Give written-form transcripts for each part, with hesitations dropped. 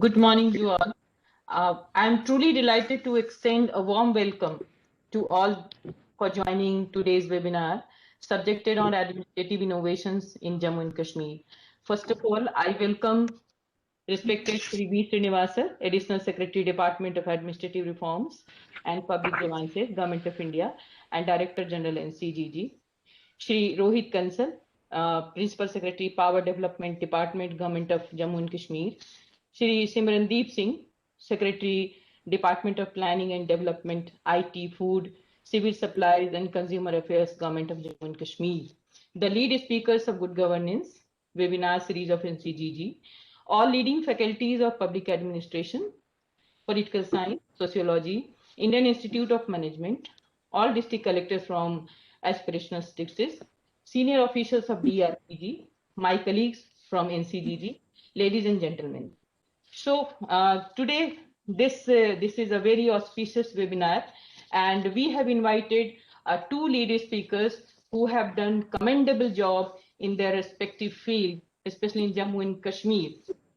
Good morning, you all. I'm truly delighted to extend a warm welcome to all for joining today's webinar, subjected on administrative innovations in Jammu and Kashmir. First of all, I welcome respected Shri V. Srinivas, Additional Secretary, Department of Administrative Reforms and Public Grievances, Government of India, and Director General, NCGG. Shri Rohit Kansal, Principal Secretary, Power Development Department, Government of Jammu and Kashmir. Shri Simrandeep Singh, Secretary, Department of Planning and Development, IT, Food, Civil Supplies and Consumer Affairs, Government of Jammu and Kashmir. The lead speakers of Good Governance, webinar series of NCGG, all leading faculties of Public Administration, Political Science, Sociology, Indian Institute of Management, all district collectors from aspirational districts, senior officials of DAR&PG, my colleagues from NCGG, ladies and gentlemen. So today, this is a very auspicious webinar, and we have invited two lead speakers who have done commendable job in their respective field, especially in Jammu and Kashmir.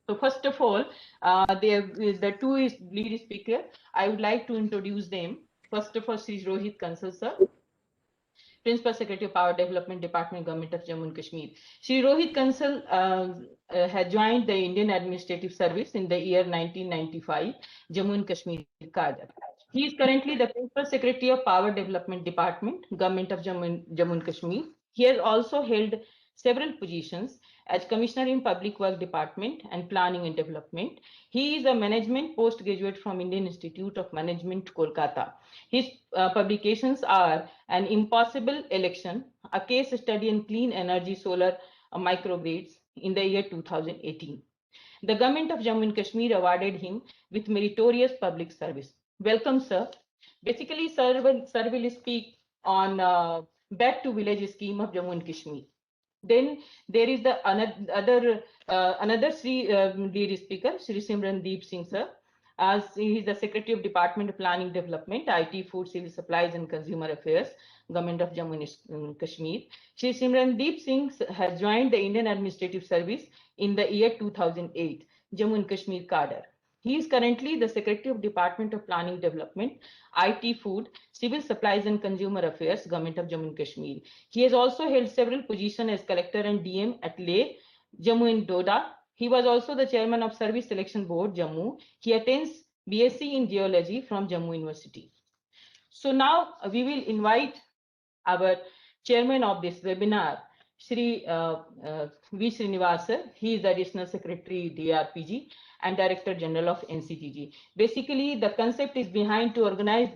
So first of all, the two lead speaker. I would like to introduce them. First of all, Shri Rohit Kansal, sir, Principal Secretary of Power Development Department, Government of Jammu and Kashmir. Shri Rohit Kansal had joined the Indian Administrative Service in the year 1995, Jammu and Kashmir, Kajar. He is currently the Principal Secretary of Power Development Department, Government of Jammu and Kashmir. He has also held several positions as Commissioner in Public Work Department and Planning and Development. He is a management postgraduate from Indian Institute of Management, Kolkata. His publications are An Impossible Election, a case study in clean energy solar microgrids in the year 2018. The government of Jammu and Kashmir awarded him with meritorious public service. Welcome, sir. Basically, sir will speak on Back to Village scheme of Jammu and Kashmir. Then there is the another Sri lead speaker, Shri Simrandeep Singh, sir. As he is the Secretary of Department of Planning Development, IT, Food, Civil Supplies and Consumer Affairs, Government of Jammu and Kashmir. Shri Simrandeep Singh has joined the Indian Administrative Service in the year 2008, Jammu and Kashmir cadre. He is currently the Secretary of Department of Planning Development, IT, Food, Civil Supplies and Consumer Affairs, Government of Jammu and Kashmir. He has also held several positions as Collector and DM at Leh, Jammu and Doda. He was also the Chairman of Service Selection Board, Jammu. He attends BSc in Geology from Jammu University. So now we will invite our chairman of this webinar, Shri V. Srinivas. He is the Additional Secretary, DAR&PG, and Director General of NCGG. Basically, the concept is behind to organize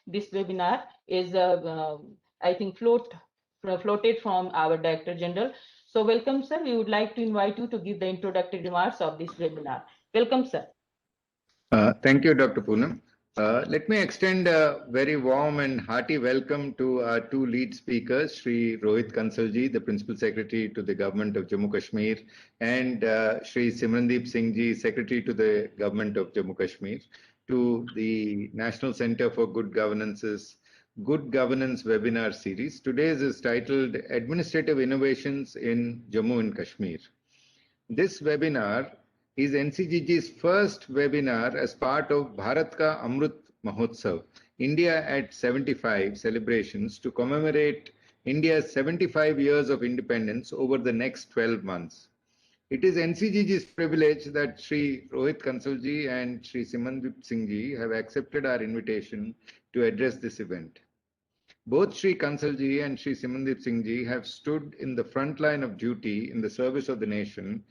this webinar is, I think, floated from our Director General. So welcome, sir. We would like to invite you to give the introductory remarks of this webinar. Welcome, sir. Thank you, Dr. Poonam. Let me extend a very warm and hearty welcome to our two lead speakers, Shri Rohit Kansalji, the Principal Secretary to the Government of Jammu Kashmir, and Shri Simrandeep Singh Ji, Secretary to the Government of Jammu Kashmir, to the National Center for Good Governance's Good Governance webinar series. Today's is titled Administrative Innovations in Jammu and Kashmir. This webinar is NCGG's first webinar as part of Bharat Ka Amrut Mahotsav, India at 75 celebrations to commemorate India's 75 years of independence over the next 12 months. It is NCGG's privilege that Shri Rohit Kansalji and Shri Simrandeep Singh Ji have accepted our invitation to address this event. Both Shri Kansalji and Shri Simrandeep Singh Ji have stood in the front line of duty in the service of the nation,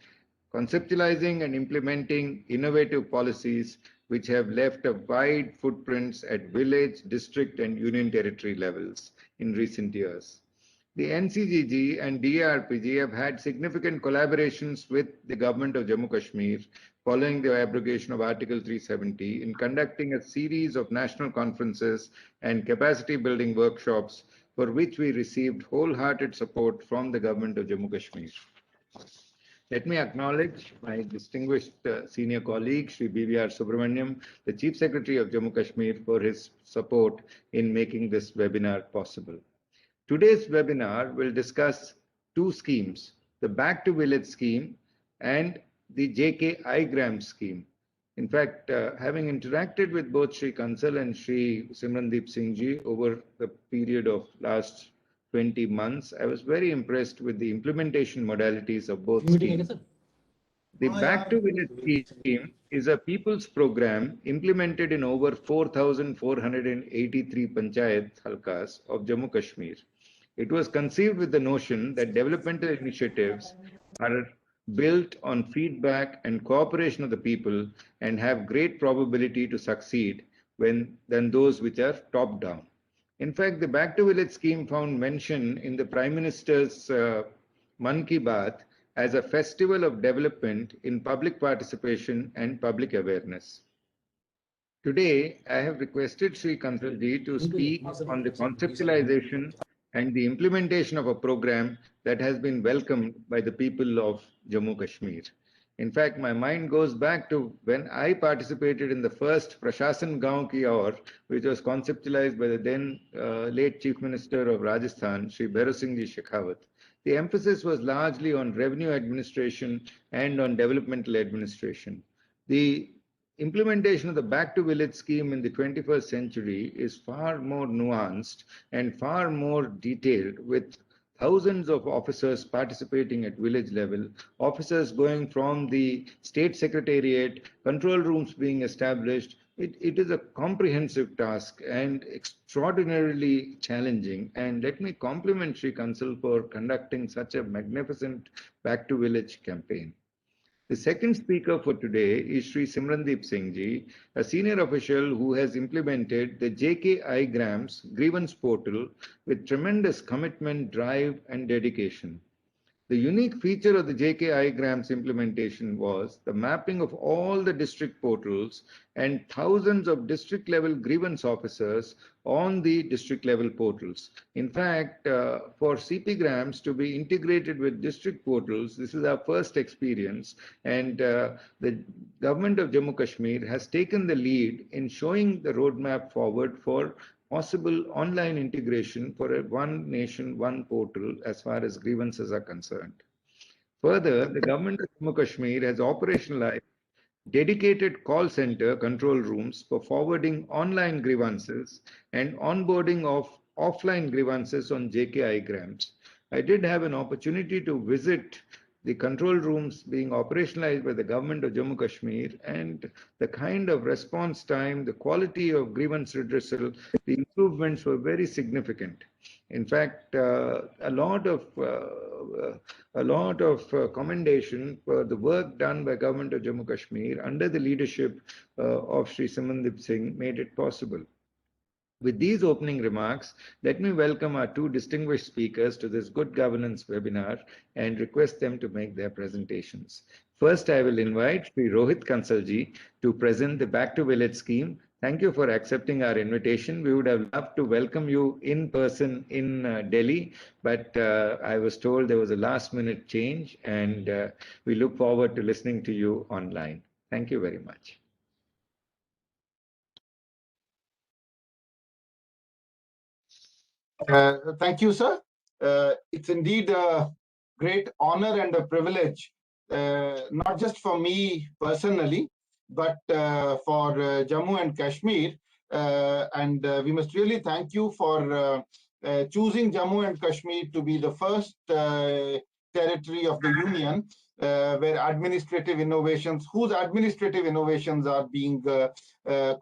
conceptualizing and implementing innovative policies which have left a wide footprints at village, district and union territory levels in recent years. The NCGG and DAR&PG have had significant collaborations with the government of Jammu Kashmir following the abrogation of Article 370 in conducting a series of national conferences and capacity building workshops for which we received wholehearted support from the government of Jammu Kashmir. Let me acknowledge my distinguished senior colleague, Shri BVR Subramaniam, the Chief Secretary of Jammu Kashmir, for his support in making this webinar possible. Today's webinar will discuss two schemes, the Back to Village scheme and the JK iGram scheme. In fact, having interacted with both Shri Kansal and Shri Simrandeep Singh ji over the period of last 20 months, I was very impressed with the implementation modalities of both schemes. The Back to Village scheme is a people's program implemented in over 4,483 panchayat halkas of Jammu Kashmir. It was conceived with the notion that developmental initiatives are built on feedback and cooperation of the people and have great probability to succeed than those which are top down. In fact, the Back to Village scheme found mention in the Prime Minister's Man Ki Baat as a festival of development in public participation and public awareness. Today, I have requested Sri Kansalji to speak on the conceptualization and the implementation of a program that has been welcomed by the people of Jammu Kashmir. In fact, my mind goes back to when I participated in the first Prashasan Gaon Ki Aur, which was conceptualized by the then late Chief Minister of Rajasthan, Shri Bharat Singh Ji Shekhawat. The emphasis was largely on revenue administration and on developmental administration. The implementation of the Back to Village scheme in the 21st century is far more nuanced and far more detailed, with thousands of officers participating at village level, officers going from the state secretariat, control rooms being established. It is a comprehensive task and extraordinarily challenging. And let me compliment Sri Kansal for conducting such a magnificent Back to Village campaign. The second speaker for today is Shri Simrandeep Singh ji, a senior official who has implemented the JKI Grams grievance portal with tremendous commitment, drive, and dedication. The unique feature of the JKI Grams implementation was the mapping of all the district portals and thousands of district level grievance officers on the district level portals. In fact, for CP Grams to be integrated with district portals, this is our first experience, and the government of Jammu Kashmir has taken the lead in showing the roadmap forward for possible online integration for a one nation, one portal as far as grievances are concerned. Further, the government of Jammu Kashmir has operationalized dedicated call center control rooms for forwarding online grievances and onboarding of offline grievances on JKI Grams. I did have an opportunity to visit the control rooms being operationalized by the government of Jammu Kashmir, and the kind of response time, the quality of grievance redressal, the improvements were very significant. In fact, a lot of commendation for the work done by government of Jammu Kashmir under the leadership of Shri Simrandeep Singh made it possible. With these opening remarks, let me welcome our two distinguished speakers to this Good Governance webinar and request them to make their presentations. First, I will invite Shri Rohit Kansalji to present the Back to Village scheme. Thank you for accepting our invitation. We would have loved to welcome you in person in Delhi, but I was told there was a last-minute change, and we look forward to listening to you online. Thank you very much. Thank you, sir. It's indeed a great honor and a privilege, not just for me personally, but for Jammu and Kashmir. And we must really thank you for choosing Jammu and Kashmir to be the first territory of the Union where administrative innovations, whose administrative innovations are being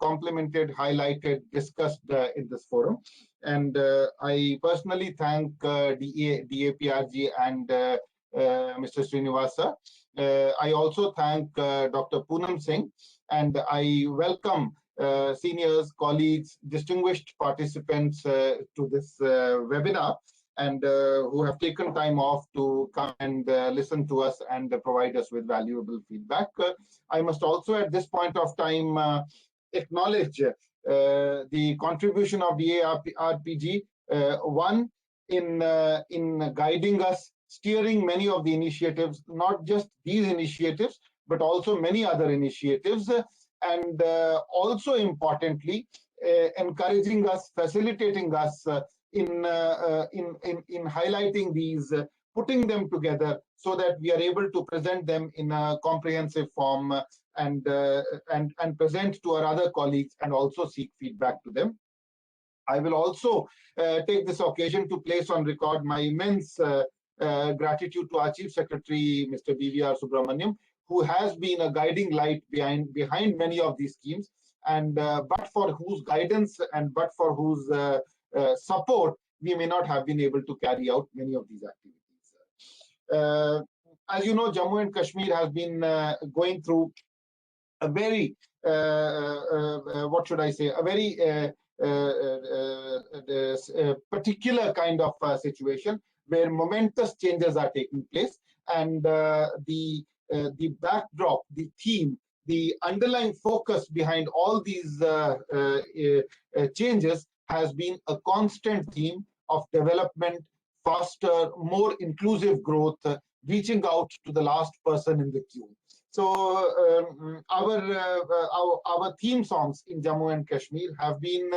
complemented, highlighted, discussed in this forum. And I personally thank DARPG and Mr. Srinivas. I also thank Dr. Poonam Singh, and I welcome seniors, colleagues, distinguished participants to this webinar, and who have taken time off to come and listen to us and provide us with valuable feedback. I must also at this point of time acknowledge the contribution of DAR&PG, one in guiding us, steering many of the initiatives, not just these initiatives, but also many other initiatives, and also importantly, encouraging us, facilitating us in highlighting these putting them together so that we are able to present them in a comprehensive form and present to our other colleagues and also seek feedback to them. I will also take this occasion to place on record my immense gratitude to our Chief Secretary, Mr. BVR Subramaniam, who has been a guiding light behind many of these schemes, and but for whose guidance and but for whose support, we may not have been able to carry out many of these activities. As you know, Jammu and Kashmir has been going through a very, what should I say, a very particular kind of situation where momentous changes are taking place, and the backdrop, the theme, the underlying focus behind all these changes has been a constant theme of development, faster, more inclusive growth, reaching out to the last person in the queue. So our theme songs in Jammu and Kashmir have been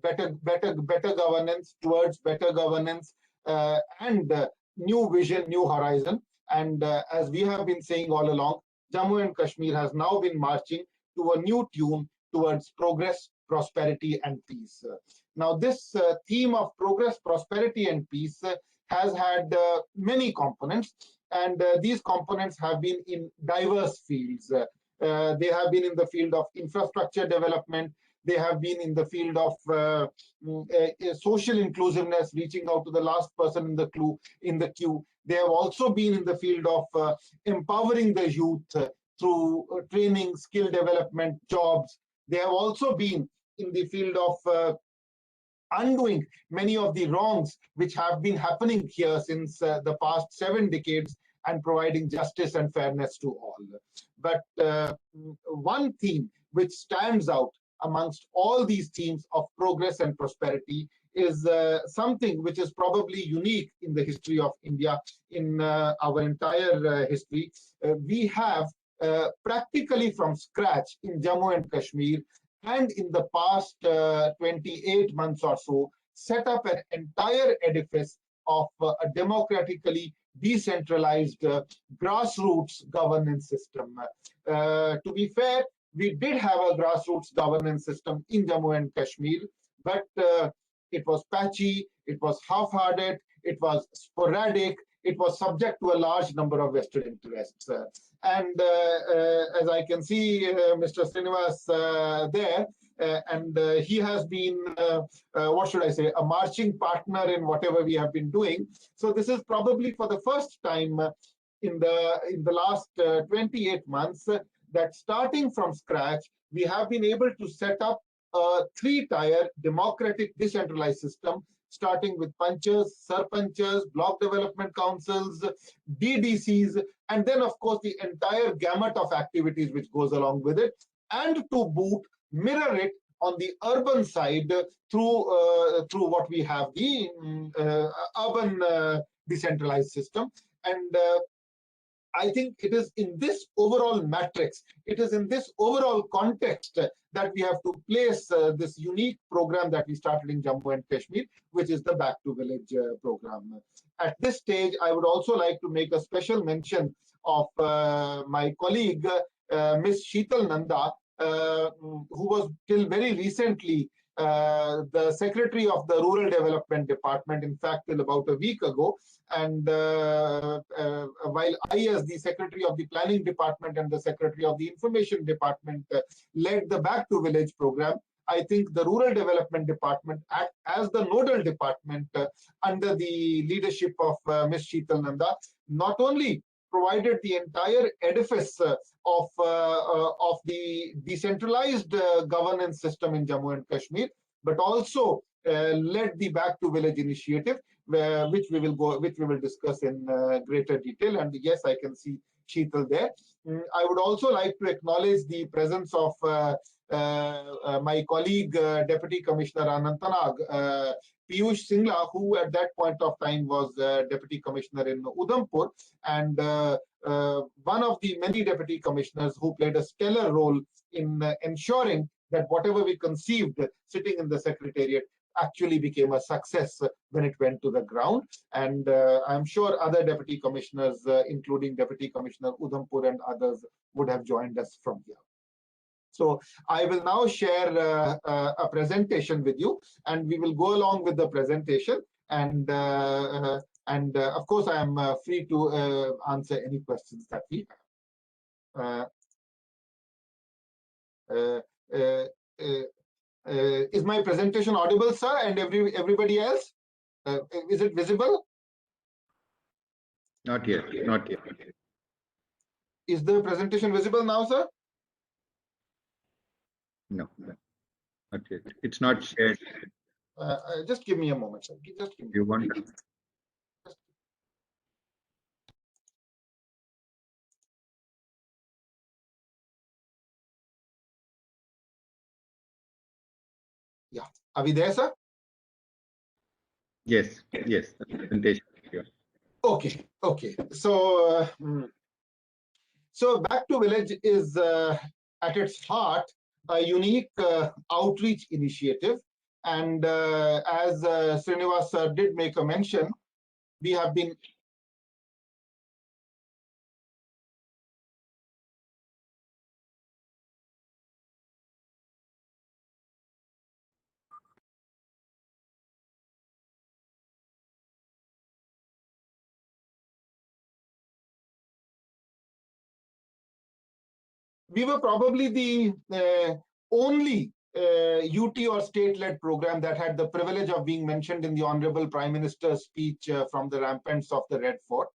better governance, towards better governance, and new vision, new horizon. And as we have been saying all along, Jammu and Kashmir has now been marching to a new tune towards progress, prosperity, and peace. Now, this theme of progress, prosperity, and peace has had many components, and these components have been in diverse fields. They have been in the field of infrastructure development. They have been in the field of social inclusiveness, reaching out to the last person in the queue. They have also been in the field of empowering the youth through training, skill development, jobs. They have also been in the field of undoing many of the wrongs which have been happening here since the past 7 decades, and providing justice and fairness to all. But one theme which stands out amongst all these themes of progress and prosperity is something which is probably unique in the history of India, in our entire history. We have practically from scratch in Jammu and Kashmir, and in the past 28 months or so, set up an entire edifice of a democratically decentralized grassroots governance system. To be fair, we did have a grassroots governance system in Jammu and Kashmir, but it was patchy, it was half-hearted, it was sporadic, it was subject to a large number of vested interests. And as I can see Mr. Srinivas there, and he has been, what should I say, a marching partner in whatever we have been doing. So this is probably for the first time in the last 28 months that starting from scratch, we have been able to set up a 3-tier democratic decentralized system, starting with panchas, sarpanchas, block development councils, DDCs, and then of course the entire gamut of activities which goes along with it, and to boot, mirror it on the urban side through what we have, the urban decentralized system. And I think it is in this overall matrix, it is in this overall context that we have to place this unique program that we started in Jammu and Kashmir, which is the Back to Village program. At this stage, I would also like to make a special mention of my colleague, Ms. Sheetal Nanda, who was till very recently the Secretary of the Rural Development Department, in fact, till about a week ago. And while I, as the Secretary of the Planning Department and the Secretary of the Information Department, led the Back to Village program, I think the Rural Development Department, as the nodal department under the leadership of Ms. Sheetal Nanda, not only provided the entire edifice of the decentralized governance system in Jammu and Kashmir, but also led the Back to Village initiative, which we will discuss in greater detail. And yes, I can see Sheetal there. I would also like to acknowledge the presence of my colleague, Deputy Commissioner Anantnag, Piyush Singla, who at that point of time was Deputy Commissioner in Udhampur, and one of the many Deputy Commissioners who played a stellar role in ensuring that whatever we conceived sitting in the Secretariat actually became a success when it went to the ground. And I'm sure other deputy commissioners, including Deputy Commissioner Udhampur and others, would have joined us from here. So I will now share a presentation with you, and we will go along with the presentation. And of course, I am free to answer any questions that we have. Is my presentation audible, sir, and everybody else? Is it visible? Not yet. Not yet. Is the presentation visible now, sir? No, not yet. It's not shared. Just give me a moment, sir. Just give me. You want to? Yeah. Are we there, sir? Yes. Yes. The presentation. Yeah. Okay. Okay. So, so Back to Village is at its heart a unique outreach initiative, and as Srinivas sir did make a mention, we have been we were probably the only UT or state-led program that had the privilege of being mentioned in the Honorable Prime Minister's speech from the ramparts of the Red Fort.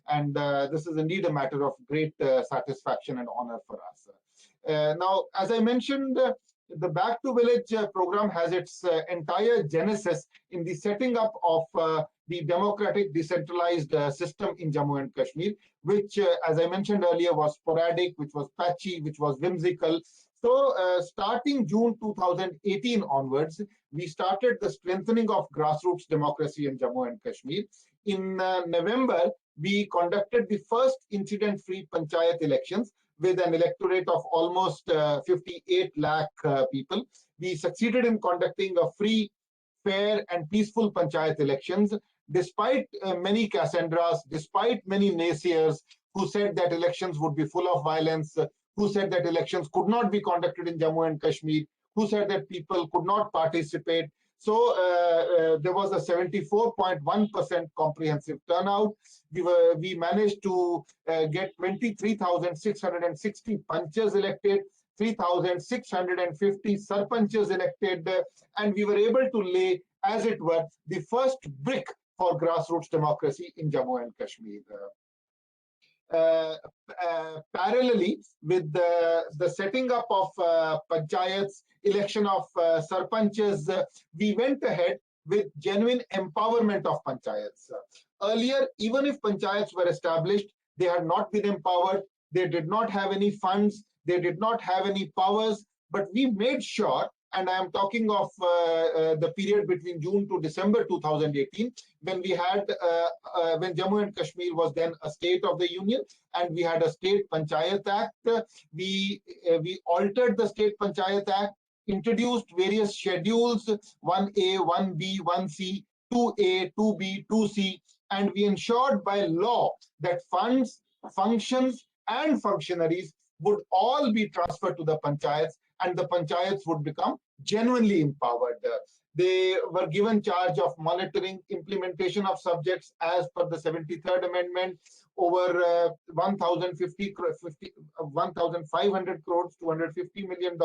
And this is indeed a matter of great satisfaction and honor for us. Now, as I mentioned, the Back to Village program has its entire genesis in the setting up of the democratic decentralized system in Jammu and Kashmir, which, as I mentioned earlier, was sporadic, which was patchy, which was whimsical. So starting June 2018 onwards, we started the strengthening of grassroots democracy in Jammu and Kashmir. In November, we conducted the first incident-free panchayat elections with an electorate of almost 58 lakh people. We succeeded in conducting a free, fair and peaceful panchayat elections, despite many Cassandras, despite many naysayers who said that elections would be full of violence, who said that elections could not be conducted in Jammu and Kashmir, who said that people could not participate. So there was a 74.1% comprehensive turnout. We managed to get 23,660 panchas elected, 3,650 sarpanchas elected, and we were able to lay, as it were, the first brick for grassroots democracy in Jammu and Kashmir. Parallelly with the setting up of panchayats, election of sarpanchas, we went ahead with genuine empowerment of panchayats. Earlier, even if panchayats were established, they had not been empowered, they did not have any funds, they did not have any powers, but we made sure, and I am talking of the period between June to December 2018, when we had, when Jammu and Kashmir was then a state of the union, and we had a state Panchayat Act. We altered the state Panchayat Act, introduced various schedules, 1A, 1B, 1C, 2A, 2B, 2C, and we ensured by law that funds, functions, and functionaries would all be transferred to the panchayats, and the panchayats would become genuinely empowered. They were given charge of monitoring implementation of subjects as per the 73rd Amendment, over 1,500 crores, $250 million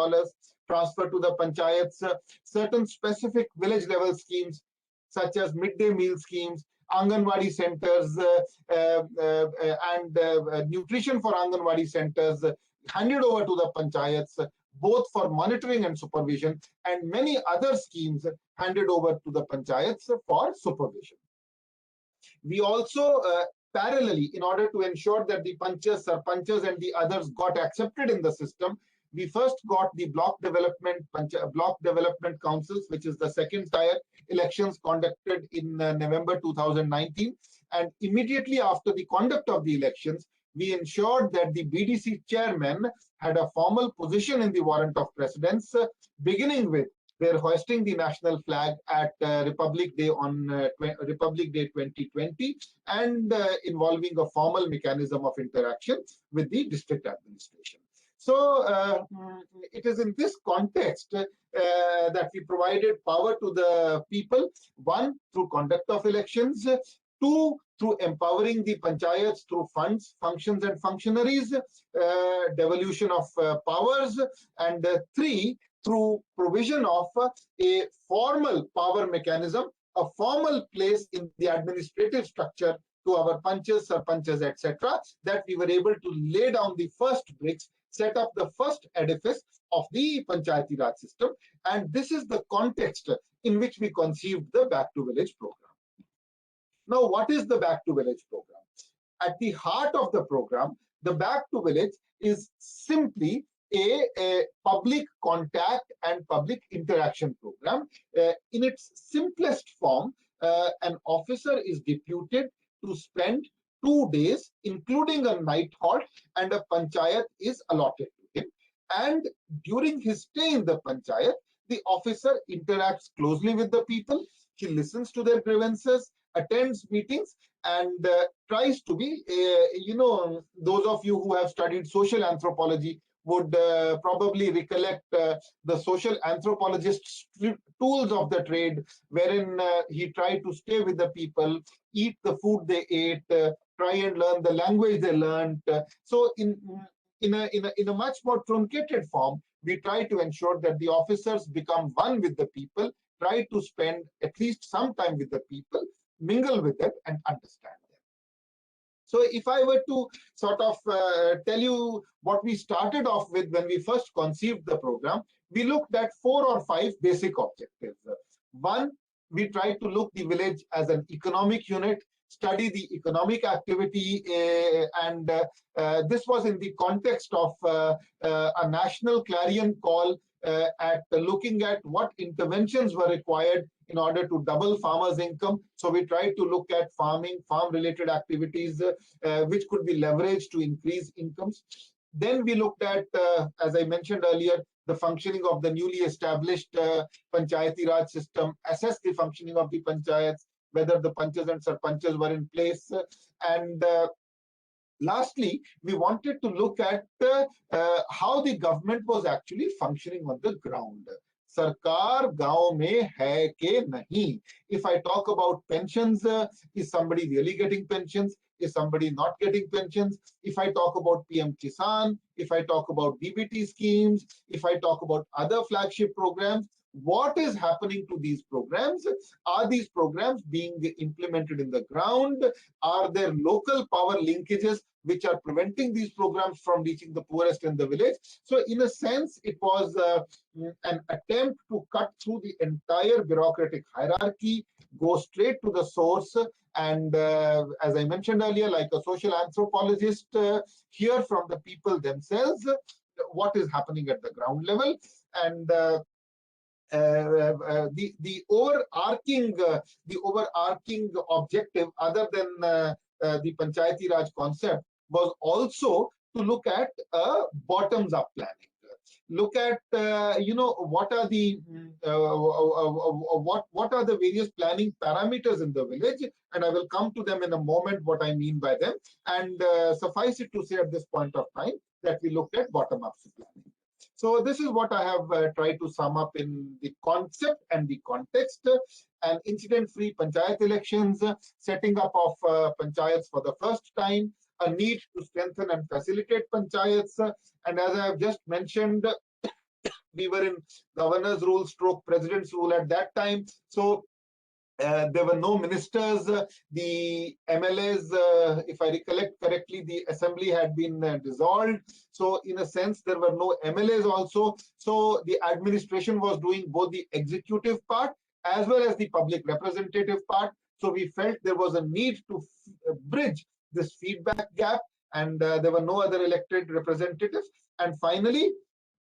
transferred to the panchayats. Certain specific village level schemes, such as midday meal schemes, Anganwadi centers, and nutrition for Anganwadi centers, handed over to the panchayats, both for monitoring and supervision, and many other schemes handed over to the panchayats for supervision. We also, parallelly, in order to ensure that the panchas, sarpanchas, and the others got accepted in the system, we first got the block development councils, which is the second tier elections conducted in November 2019. And immediately after the conduct of the elections, we ensured that the BDC chairman had a formal position in the warrant of precedence, beginning with They're hoisting the national flag at Republic Day on Republic Day 2020 and involving a formal mechanism of interaction with the district administration. So it is in this context that we provided power to the people, one, through conduct of elections, two, through empowering the panchayats through funds, functions and functionaries, devolution of powers, and three, through provision of a formal power mechanism, a formal place in the administrative structure to our panchas, sarpanchas, etc., that we were able to lay down the first bricks, set up the first edifice of the Panchayati Raj system. And this is the context in which we conceived the Back to Village program. Now, what is the Back to Village program? At the heart of the program, the Back to Village is simply a public contact and public interaction program. In its simplest form, an officer is deputed to spend 2 days, including a night halt, and a panchayat is allotted to him. And during his stay in the panchayat, the officer interacts closely with the people. He listens to their grievances, attends meetings, and tries to be, those of you who have studied social anthropology would probably recollect the social anthropologist's tools of the trade, wherein he tried to stay with the people, eat the food they ate, try and learn the language they learned. So in a much more truncated form, we try to ensure that the officers become one with the people, try to spend at least some time with the people, mingle with them and understand them. So if I were to sort of tell you what we started off with when we first conceived the program, we looked at 4 or 5 basic objectives. One, we tried to look the village as an economic unit, study the economic activity, and this was in the context of a national clarion call at looking at what interventions were required in order to double farmers' income. So we tried to look at farming, farm-related activities, which could be leveraged to increase incomes. Then we looked at, as I mentioned earlier, the functioning of the newly established Panchayati Raj system, assess the functioning of the panchayats, whether the panchas and sarpanchas were in place, and lastly, we wanted to look at how the government was actually functioning on the ground. Sarkar gaon mein hai ke nahi. If I talk about pensions, is somebody really getting pensions? Is somebody not getting pensions? If I talk about PM Kisan, if I talk about DBT schemes, if I talk about other flagship programs, what is happening to these programs? Are these programs being implemented in the ground? Are there local power linkages which are preventing these programs from reaching the poorest in the village? So in a sense, it was an attempt to cut through the entire bureaucratic hierarchy, go straight to the source, and as I mentioned earlier, like a social anthropologist, hear from the people themselves what is happening at the ground level. And the overarching objective, other than the Panchayati Raj concept, was also to look at bottoms-up planning. Look at what are the what are the various planning parameters in the village, and I will come to them in a moment what I mean by them. And suffice it to say at this point of time that we looked at bottom-up planning. So this is what I have tried to sum up in the concept and the context. An incident-free panchayat elections, setting up of panchayats for the first time, a need to strengthen and facilitate panchayats, and as I have just mentioned, we were in governor's rule stroke president's rule at that time. So there were no ministers. The MLAs, if I recollect correctly, the assembly had been dissolved. So in a sense, there were no MLAs also. So the administration was doing both the executive part as well as the public representative part. So we felt there was a need to bridge this feedback gap, and there were no other elected representatives. And finally,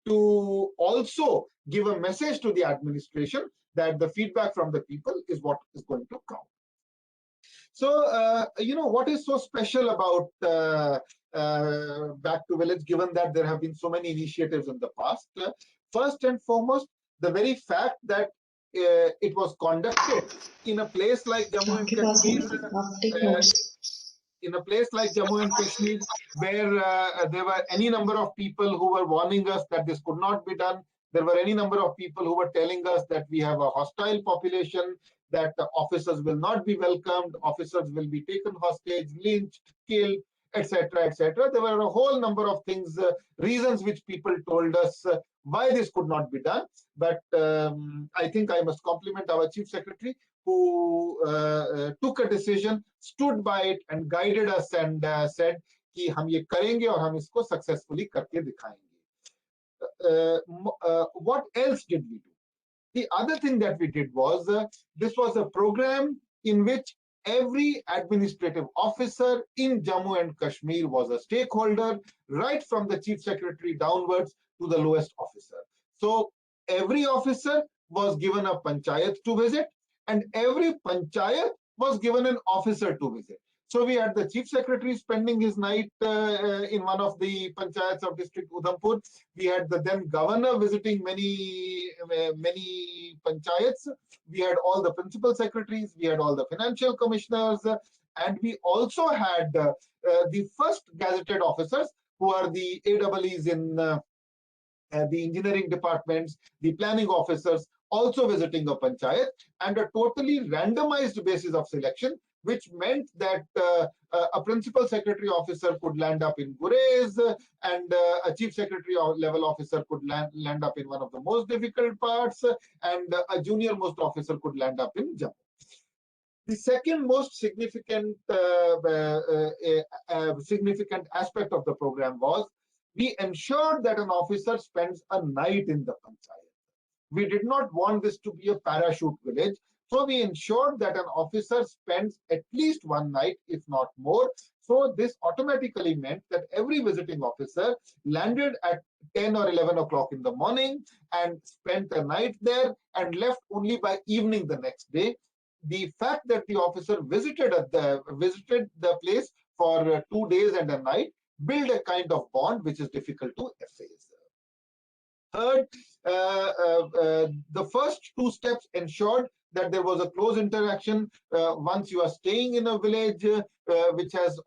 to also give a message to the administration that the feedback from the people is what is going to count. So, what is so special about Back to Village, given that there have been so many initiatives in the past? First and foremost, the very fact that it was conducted in a place like Jammu and Kashmir, in a place like Jammu and Kashmir, where there were any number of people who were warning us that this could not be done. There were any number of people who were telling us that we have a hostile population, that officers will not be welcomed, officers will be taken hostage, lynched, killed, etc., etc. There were a whole number of things, reasons which people told us why this could not be done. But I think I must compliment our Chief Secretary, who took a decision, stood by it, and guided us and said कि हम ये करेंगे और हम इसको successfully करके दिखाएंगे. What else did we do? The other thing that we did was, this was a program in which every administrative officer in Jammu and Kashmir was a stakeholder, right from the Chief Secretary downwards to the lowest officer. So every officer was given a panchayat to visit, and every panchayat was given an officer to visit. So we had the Chief Secretary spending his night in one of the panchayats of district Udhampur. We had the then governor visiting many panchayats. We had all the principal secretaries. We had all the financial commissioners. And we also had the first gazetted officers, who are the AEEs in the engineering departments, the planning officers, also visiting a panchayat, and a totally randomized basis of selection, which meant that a principal secretary officer could land up in Gurez, and a chief secretary level officer could land up in one of the most difficult parts, and a junior most officer could land up in Jammu. The second most significant significant aspect of the program was, we ensured that an officer spends a night in the panchayat. We did not want this to be a parachute village. So we ensured that an officer spends at least one night, if not more. So this automatically meant that every visiting officer landed at 10 or 11 o'clock in the morning and spent a night there and left only by evening the next day. The fact that the officer visited the place for 2 days and a night build a kind of bond which is difficult to efface. Third, the first two steps ensured that there was a close interaction. Once you are staying in a village which has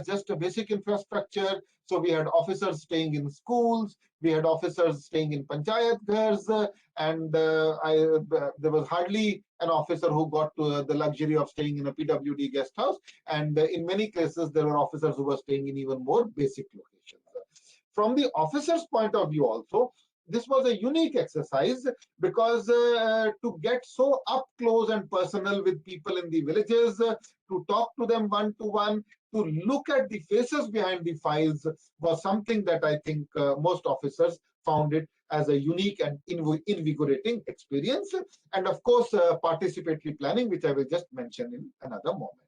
just a basic infrastructure, so we had officers staying in schools, we had officers staying in panchayat ghars, and there was hardly an officer who got to the luxury of staying in a PWD guest house, and in many cases there were officers who were staying in even more basic locations. From the officer's point of view also, this was a unique exercise, because to get so up close and personal with people in the villages, to talk to them one-to-one, to look at the faces behind the files, was something that I think most officers found it as a unique and invigorating experience. And of course, participatory planning, which I will just mention in another moment.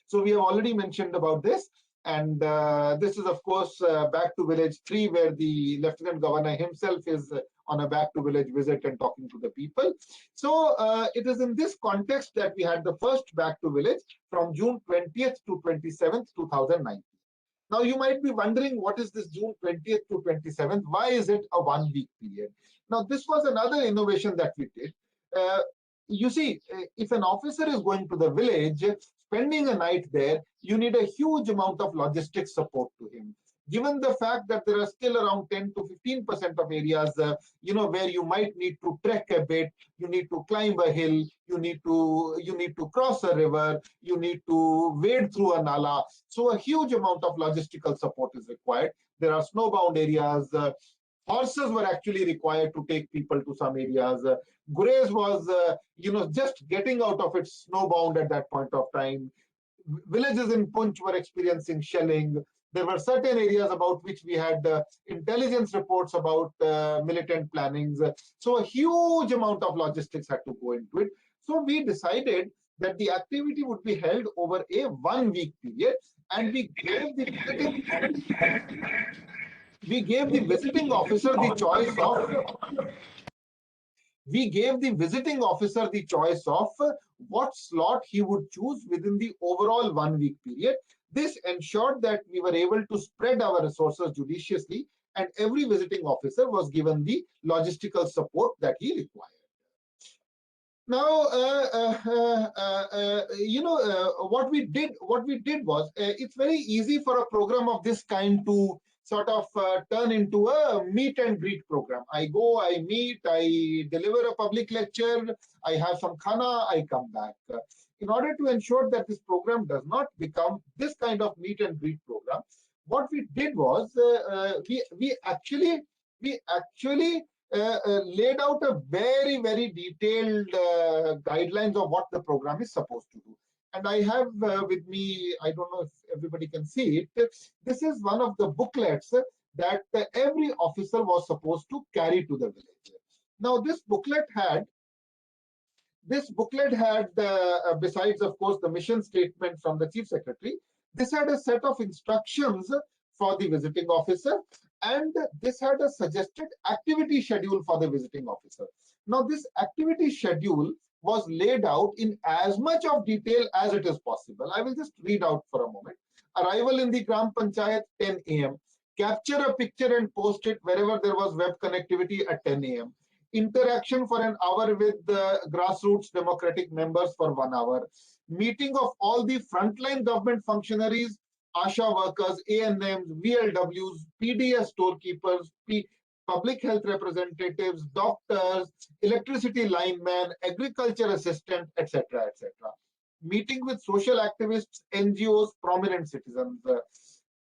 So we have already mentioned about this. And this is, of course, back to village 3, where the Lieutenant Governor himself is on a back to village visit and talking to the people. So it is in this context that we had the first back to village from June 20th to 27th, 2019. Now, you might be wondering, what is this June 20th to 27th? Why is it a 1 week period? Now, this was another innovation that we did. You see, if an officer is going to the village, spending a night there, you need a huge amount of logistic support to him. Given the fact that there are still around 10 to 15% of areas, where you might need to trek a bit, you need to climb a hill, you need to cross a river, you need to wade through a nala. So a huge amount of logistical support is required. There are snowbound areas. Horses were actually required to take people to some areas. Gurez was, just getting out of its snowbound at that point of time. Villages in Punch were experiencing shelling. There were certain areas about which we had intelligence reports about militant plannings. So a huge amount of logistics had to go into it. So we decided that the activity would be held over a 1 week period, and we gave the visiting officer the choice of what slot he would choose within the overall 1 week period. This ensured that we were able to spread our resources judiciously and every visiting officer was given the logistical support that he required. Now, what we did was, it's very easy for a program of this kind to sort of turn into a meet and greet program. I go, I meet, I deliver a public lecture, I have some khana, I come back. In order to ensure that this program does not become this kind of meet and greet program, what we did was we actually laid out a very detailed guidelines of what the program is supposed to do. And I have with me, I don't know if everybody can see it, this is one of the booklets that every officer was supposed to carry to the village. Now this booklet had besides of course the mission statement from the Chief Secretary, this had a set of instructions for the visiting officer, and this had a suggested activity schedule for the visiting officer. Now this activity schedule was laid out in as much of detail as it is possible. I will just read out for a moment. Arrival in the Gram Panchayat 10 a.m. Capture a picture and post it wherever there was web connectivity at 10 a.m. Interaction for an hour with the grassroots democratic members for 1 hour. Meeting of all the frontline government functionaries, ASHA workers, ANMs, VLWs, PDS storekeepers, public health representatives, doctors, electricity linemen, agriculture assistant, etc., etc. Meeting with social activists, NGOs, prominent citizens.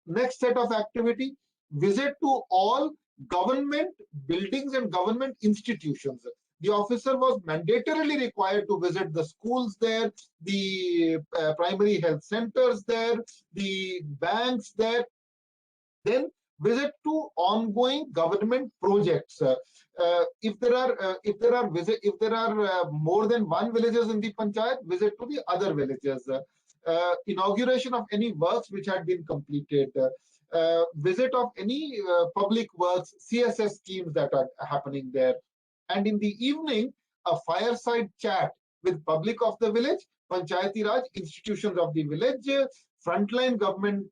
Next set of activity, visit to all government buildings and government institutions. The officer was mandatorily required to visit the schools there, the primary health centers there, the banks there, then visit to ongoing government projects. If there are more than one villages in the panchayat, visit to the other villages. Inauguration of any works which had been completed. Visit of any public works, CSS schemes that are happening there. And in the evening, a fireside chat with public of the village, Panchayati Raj institutions of the village, frontline government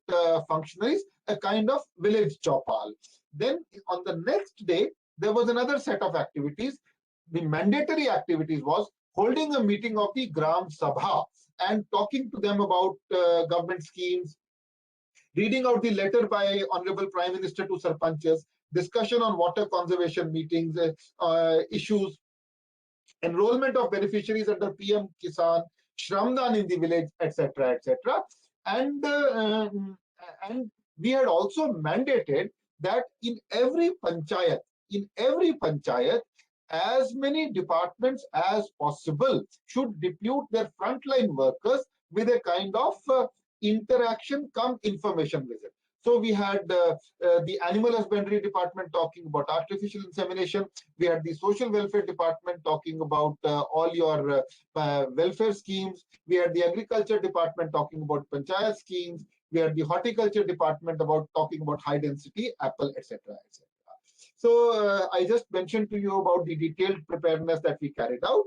functionaries, a kind of village chopal. Then on the next day, there was another set of activities. The mandatory activities was holding a meeting of the Gram Sabha and talking to them about government schemes, reading out the letter by Honorable Prime Minister to Sarpanchas, discussion on water conservation meetings, issues, enrollment of beneficiaries under PM Kisan, Shramdan in the village, etc., etc. And we had also mandated that in every panchayat, as many departments as possible should depute their frontline workers with a kind of interaction come information visit. So we had the animal husbandry department talking about artificial insemination. We had the social welfare department talking about all your welfare schemes. We had the agriculture department talking about panchayat schemes. We had the horticulture department talking about high density apple, etc., etc. So I just mentioned to you about the detailed preparedness that we carried out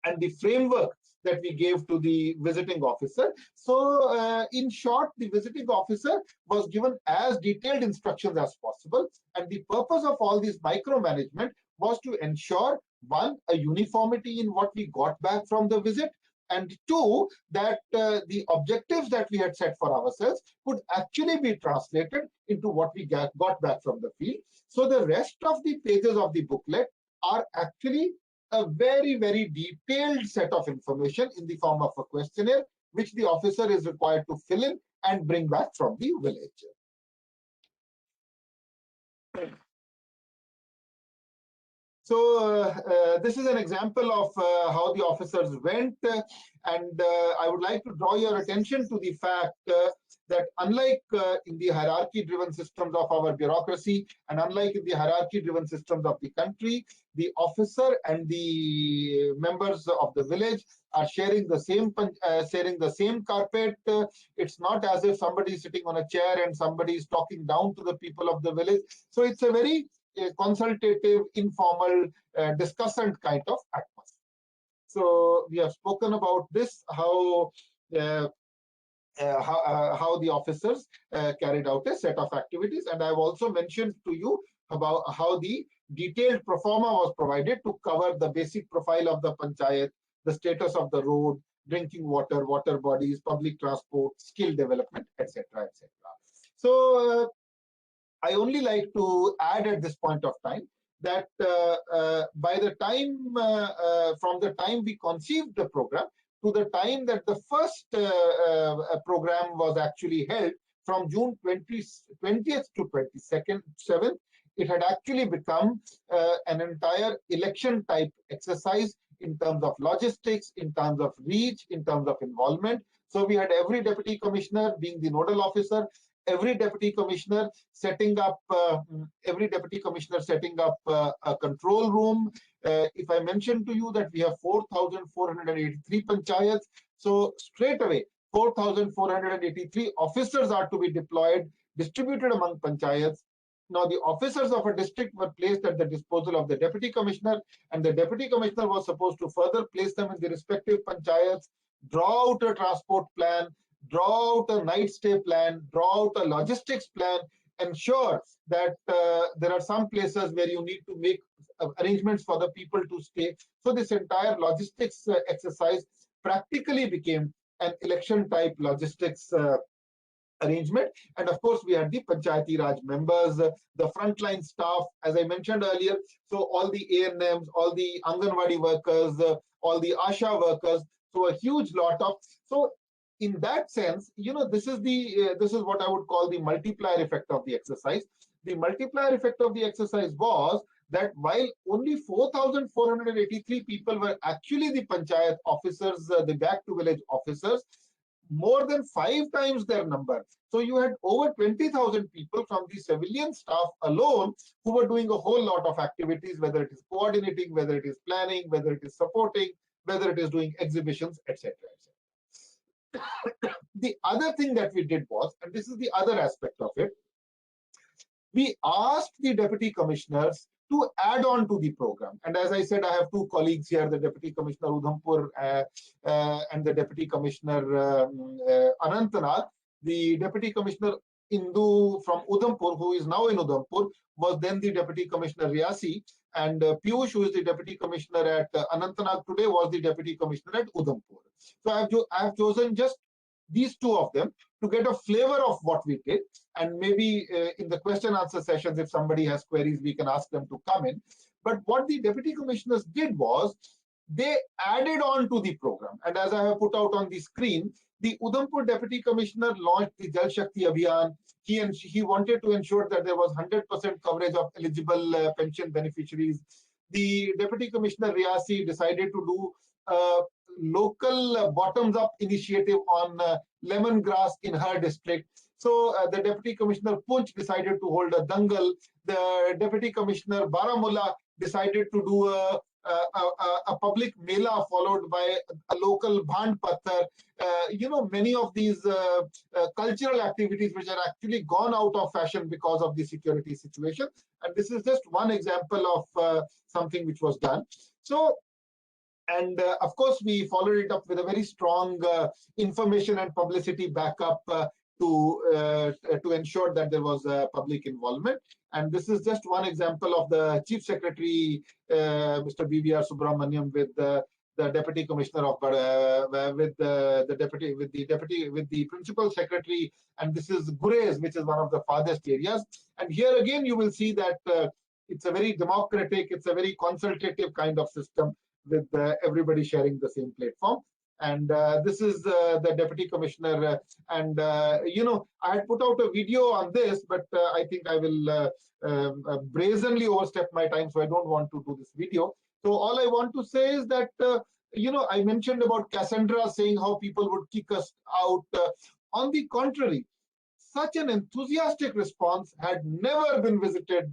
and the framework that we gave to the visiting officer. So in short, the visiting officer was given as detailed instructions as possible. And the purpose of all this micromanagement was to ensure, one, a uniformity in what we got back from the visit, and two, that the objectives that we had set for ourselves could actually be translated into what we got back from the field. So the rest of the pages of the booklet are actually a very detailed set of information in the form of a questionnaire, which the officer is required to fill in and bring back from the village. So this is an example of how the officers went, and I would like to draw your attention to the fact that unlike in the hierarchy-driven systems of our bureaucracy, and unlike in the hierarchy-driven systems of the country, the officer and the members of the village are sharing the same carpet. It's not as if somebody is sitting on a chair and somebody is talking down to the people of the village. So it's a very consultative, informal, discussant kind of atmosphere. So we have spoken about this, how how the officers carried out a set of activities. And I've also mentioned to you about how the detailed pro forma was provided to cover the basic profile of the panchayat, the status of the road, drinking water, water bodies, public transport, skill development, etc., etc. So I only like to add at this point of time that by the time, from the time we conceived the program to the time that the first program was actually held, from June 20th to 27th, it had actually become an entire election type exercise in terms of logistics, in terms of reach, in terms of involvement. So we had every deputy commissioner being the nodal officer, every deputy commissioner setting up a control room. If I mention to you that we have 4,483 panchayats, so straight away 4,483 officers are to be deployed, distributed among panchayats. Now the officers of a district were placed at the disposal of the deputy commissioner, and the deputy commissioner was supposed to further place them in the respective panchayats, draw out a transport plan, draw out a night stay plan, draw out a logistics plan, ensure that there are some places where you need to make arrangements for the people to stay. So this entire logistics exercise practically became an election type logistics arrangement. And of course, we had the Panchayati Raj members, the frontline staff, as I mentioned earlier. So all the ANMs, all the Anganwadi workers, all the ASHA workers. So a huge lot of. So in that sense, you know, this is what I would call the multiplier effect of the exercise. The multiplier effect of the exercise was that while only 4,483 people were actually the panchayat officers, the back to village officers, more than 5 times their number. So you had over 20,000 people from the civilian staff alone who were doing a whole lot of activities, whether it is coordinating, whether it is planning, whether it is supporting, whether it is doing exhibitions, etc. The other thing that we did was, and this is the other aspect of it, we asked the deputy commissioners to add on to the program. And as I said, I have 2 colleagues here, the Deputy Commissioner Udhampur and the Deputy Commissioner Anantnag. The Deputy Commissioner Indu from Udhampur, who is now in Udhampur, was then the Deputy Commissioner Riasi, and Piyush, who is the Deputy Commissioner at Anantnag today, was the Deputy Commissioner at Udhampur. So I have chosen just these 2 of them to get a flavor of what we did, and maybe in the question answer sessions, if somebody has queries, we can ask them to come in. But what the deputy commissioners did was they added on to the program, and as I have put out on the screen, the Udhampur deputy commissioner launched the Jal Shakti Abhiyan. He wanted to ensure that there was 100% coverage of eligible pension beneficiaries. The deputy commissioner Riasi decided to do local bottoms-up initiative on lemongrass in her district. So the Deputy Commissioner Poonch decided to hold a dangal. The Deputy Commissioner Baramulla decided to do a public mela followed by a local bhand patthar. You know, many of these cultural activities which are actually gone out of fashion because of the security situation. And this is just one example of something which was done. So, and of course, we followed it up with a very strong information and publicity backup to ensure that there was public involvement. And this is just one example of the Chief Secretary, Mr. BVR Subramaniam, with the Deputy Commissioner of with the Principal Secretary, and this is Gurez, which is one of the farthest areas. And here again, you will see that it's a very democratic, it's a very consultative kind of system, with everybody sharing the same platform. And this is the Deputy Commissioner. And, you know, I had put out a video on this, but I think I will brazenly overstep my time, so I don't want to do this video. So all I want to say is that, you know, I mentioned about Cassandra saying how people would kick us out. On the contrary, such an enthusiastic response had never been visited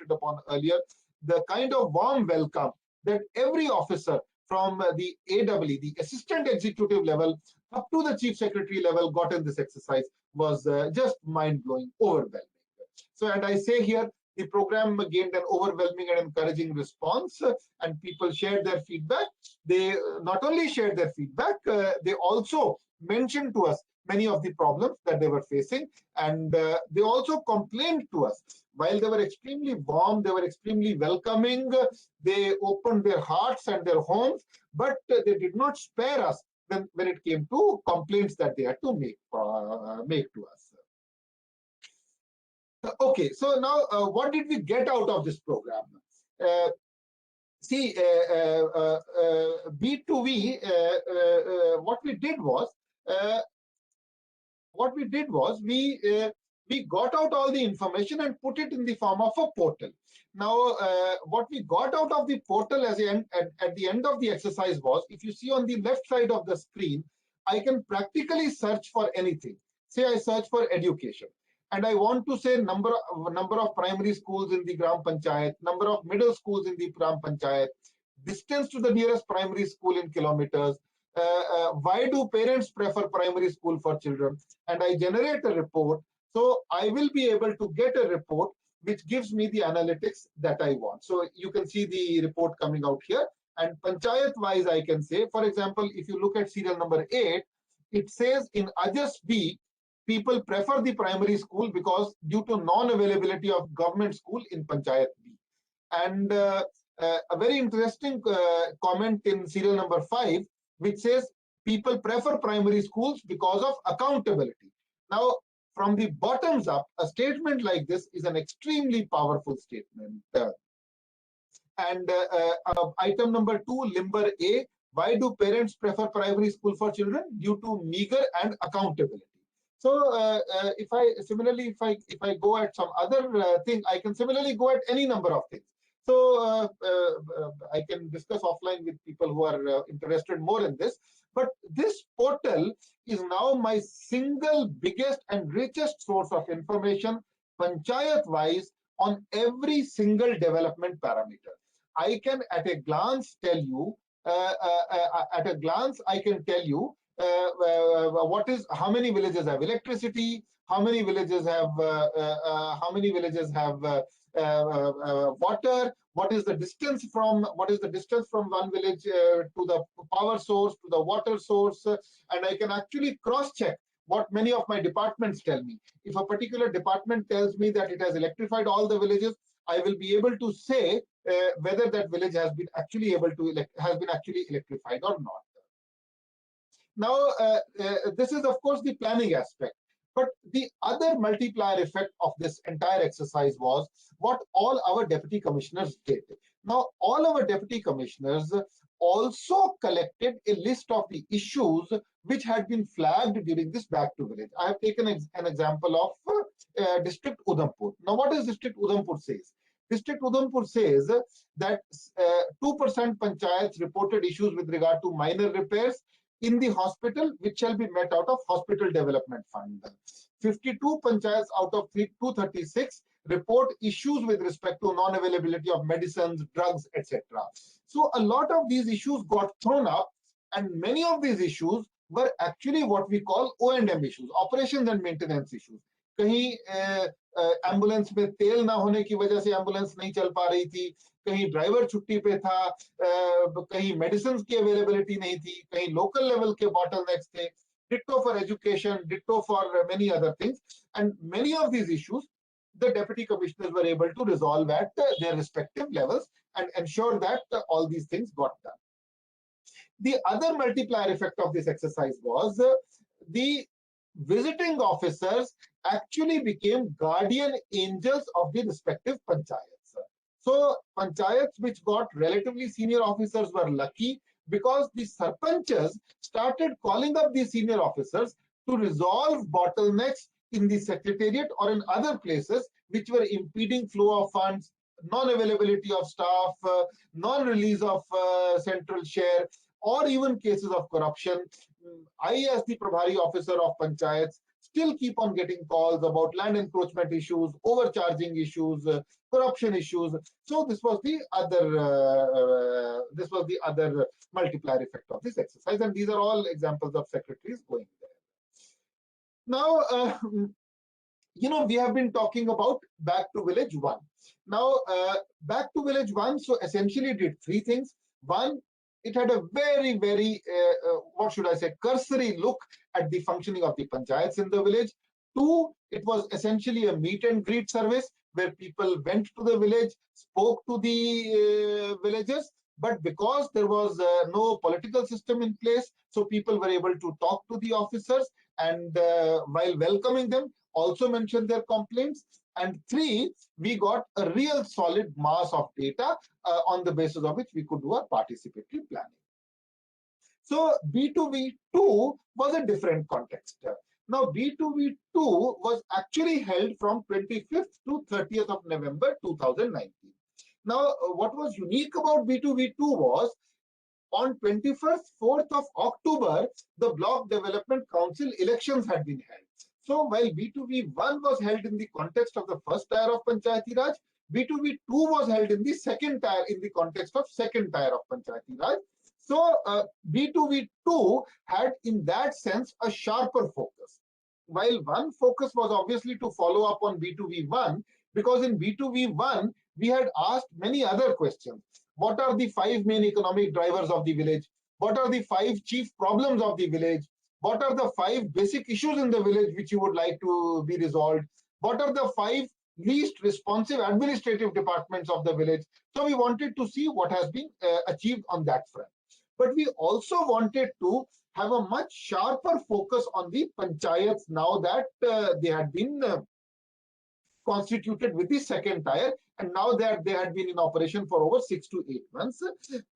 upon earlier. The kind of warm welcome that every officer from the AWE, the assistant executive level, up to the chief secretary level got in this exercise was just mind-blowing, overwhelming. So, and I say here, the program gained an overwhelming and encouraging response, and people shared their feedback. They not only shared their feedback, they also mentioned to us many of the problems that they were facing, and they also complained to us. While they were extremely warm, they were extremely welcoming, they opened their hearts and their homes, but they did not spare us when it came to complaints that they had to make to us. Okay, so now what did we get out of this program? See, B2V, what we did was we got out all the information and put it in the form of a portal. Now, what we got out of the portal at the end of the exercise was, if you see on the left side of the screen, I can practically search for anything. Say I search for education, and I want to say number of primary schools in the Gram Panchayat, number of middle schools in the Gram Panchayat, distance to the nearest primary school in kilometers, why do parents prefer primary school for children, and I generate a report. So I will be able to get a report which gives me the analytics that I want. So you can see the report coming out here, and panchayat wise I can say, for example, if you look at serial number 8, it says in Ajas B, people prefer the primary school because due to non-availability of government school in Panchayat B. And a very interesting comment in serial number 5, which says people prefer primary schools because of accountability. Now, from the bottoms up, a statement like this is an extremely powerful statement. And item number 2, limber A, why do parents prefer primary school for children? Due to meager and accountability. So if I go at some other thing, I can similarly go at any number of things. So I can discuss offline with people who are interested more in this. But this portal is now my single biggest and richest source of information, panchayat-wise, on every single development parameter. I can at a glance tell you, I can tell you how many villages have electricity, how many villages have water, what is the distance from one village to the power source, to the water source, and I can actually cross-check what many of my departments tell me. If a particular department tells me that it has electrified all the villages, I will be able to say whether that village has been actually electrified or not. Now, this is of course the planning aspect. But the other multiplier effect of this entire exercise was what all our deputy commissioners did. Now, all our deputy commissioners also collected a list of the issues which had been flagged during this back to village. I have taken an example of district Udhampur. Now, what does district Udhampur says? District Udhampur says that 2% panchayats reported issues with regard to minor repairs in the hospital, which shall be met out of hospital development fund. 52 panchayats out of 236 report issues with respect to non-availability of medicines, drugs, etc. So a lot of these issues got thrown up, and many of these issues were actually what we call O&M issues, operations and maintenance issues. कहीं ambulance में तेल ना होने की वजह से ambulance नहीं चल पा रही थी, कहीं ड्राइवर छुट्टी पे था, कहीं मेडिसिन की अवेलेबिलिटी नहीं थी, कहीं लोकल लेवल के बॉटलनेक्स थे, ditto for education, ditto for many other things, and many of these issues the deputy commissioners were able to resolve at their respective levels and ensure that all these things got done. The other multiplier effect of this exercise was the visiting officers actually became guardian angels of the respective panchayats. So panchayats which got relatively senior officers were lucky, because the sarpanchas started calling up these senior officers to resolve bottlenecks in the secretariat or in other places which were impeding flow of funds, non-availability of staff, non-release of central share, or even cases of corruption. I, as the Prabhari officer of panchayats, still keep on getting calls about land encroachment issues, overcharging issues, corruption issues. So this was the other multiplier effect of this exercise, and these are all examples of secretaries going there. Now, we have been talking about back to village 1. Now, back to village 1, so essentially did 3 things. One, it had a very, very, what should I say, cursory look at the functioning of the panchayats in the village. 2, it was essentially a meet and greet service where people went to the village, spoke to the villagers, but because there was no political system in place, so people were able to talk to the officers and while welcoming them, also mention their complaints. And 3, we got a real solid mass of data on the basis of which we could do our participatory planning. So B2V2 was a different context. Now B2V2 was actually held from 25th to 30th of November 2019. Now what was unique about B2V2 was on 4th of October, the Block Development Council elections had been held. So while B2V1 was held in the context of the first tier of Panchayati Raj, B2V2 was held in the second tier in the context of second tier of Panchayati Raj. So B2V2 had in that sense a sharper focus. While one focus was obviously to follow up on B2V1, because in B2V1 we had asked many other questions. What are the 5 main economic drivers of the village? What are the 5 chief problems of the village? What are the 5 basic issues in the village which you would like to be resolved? What are the 5 least responsive administrative departments of the village? So we wanted to see what has been achieved on that front. But we also wanted to have a much sharper focus on the panchayats now that they had been constituted with the second tier, and now that they had been in operation for over 6 to 8 months.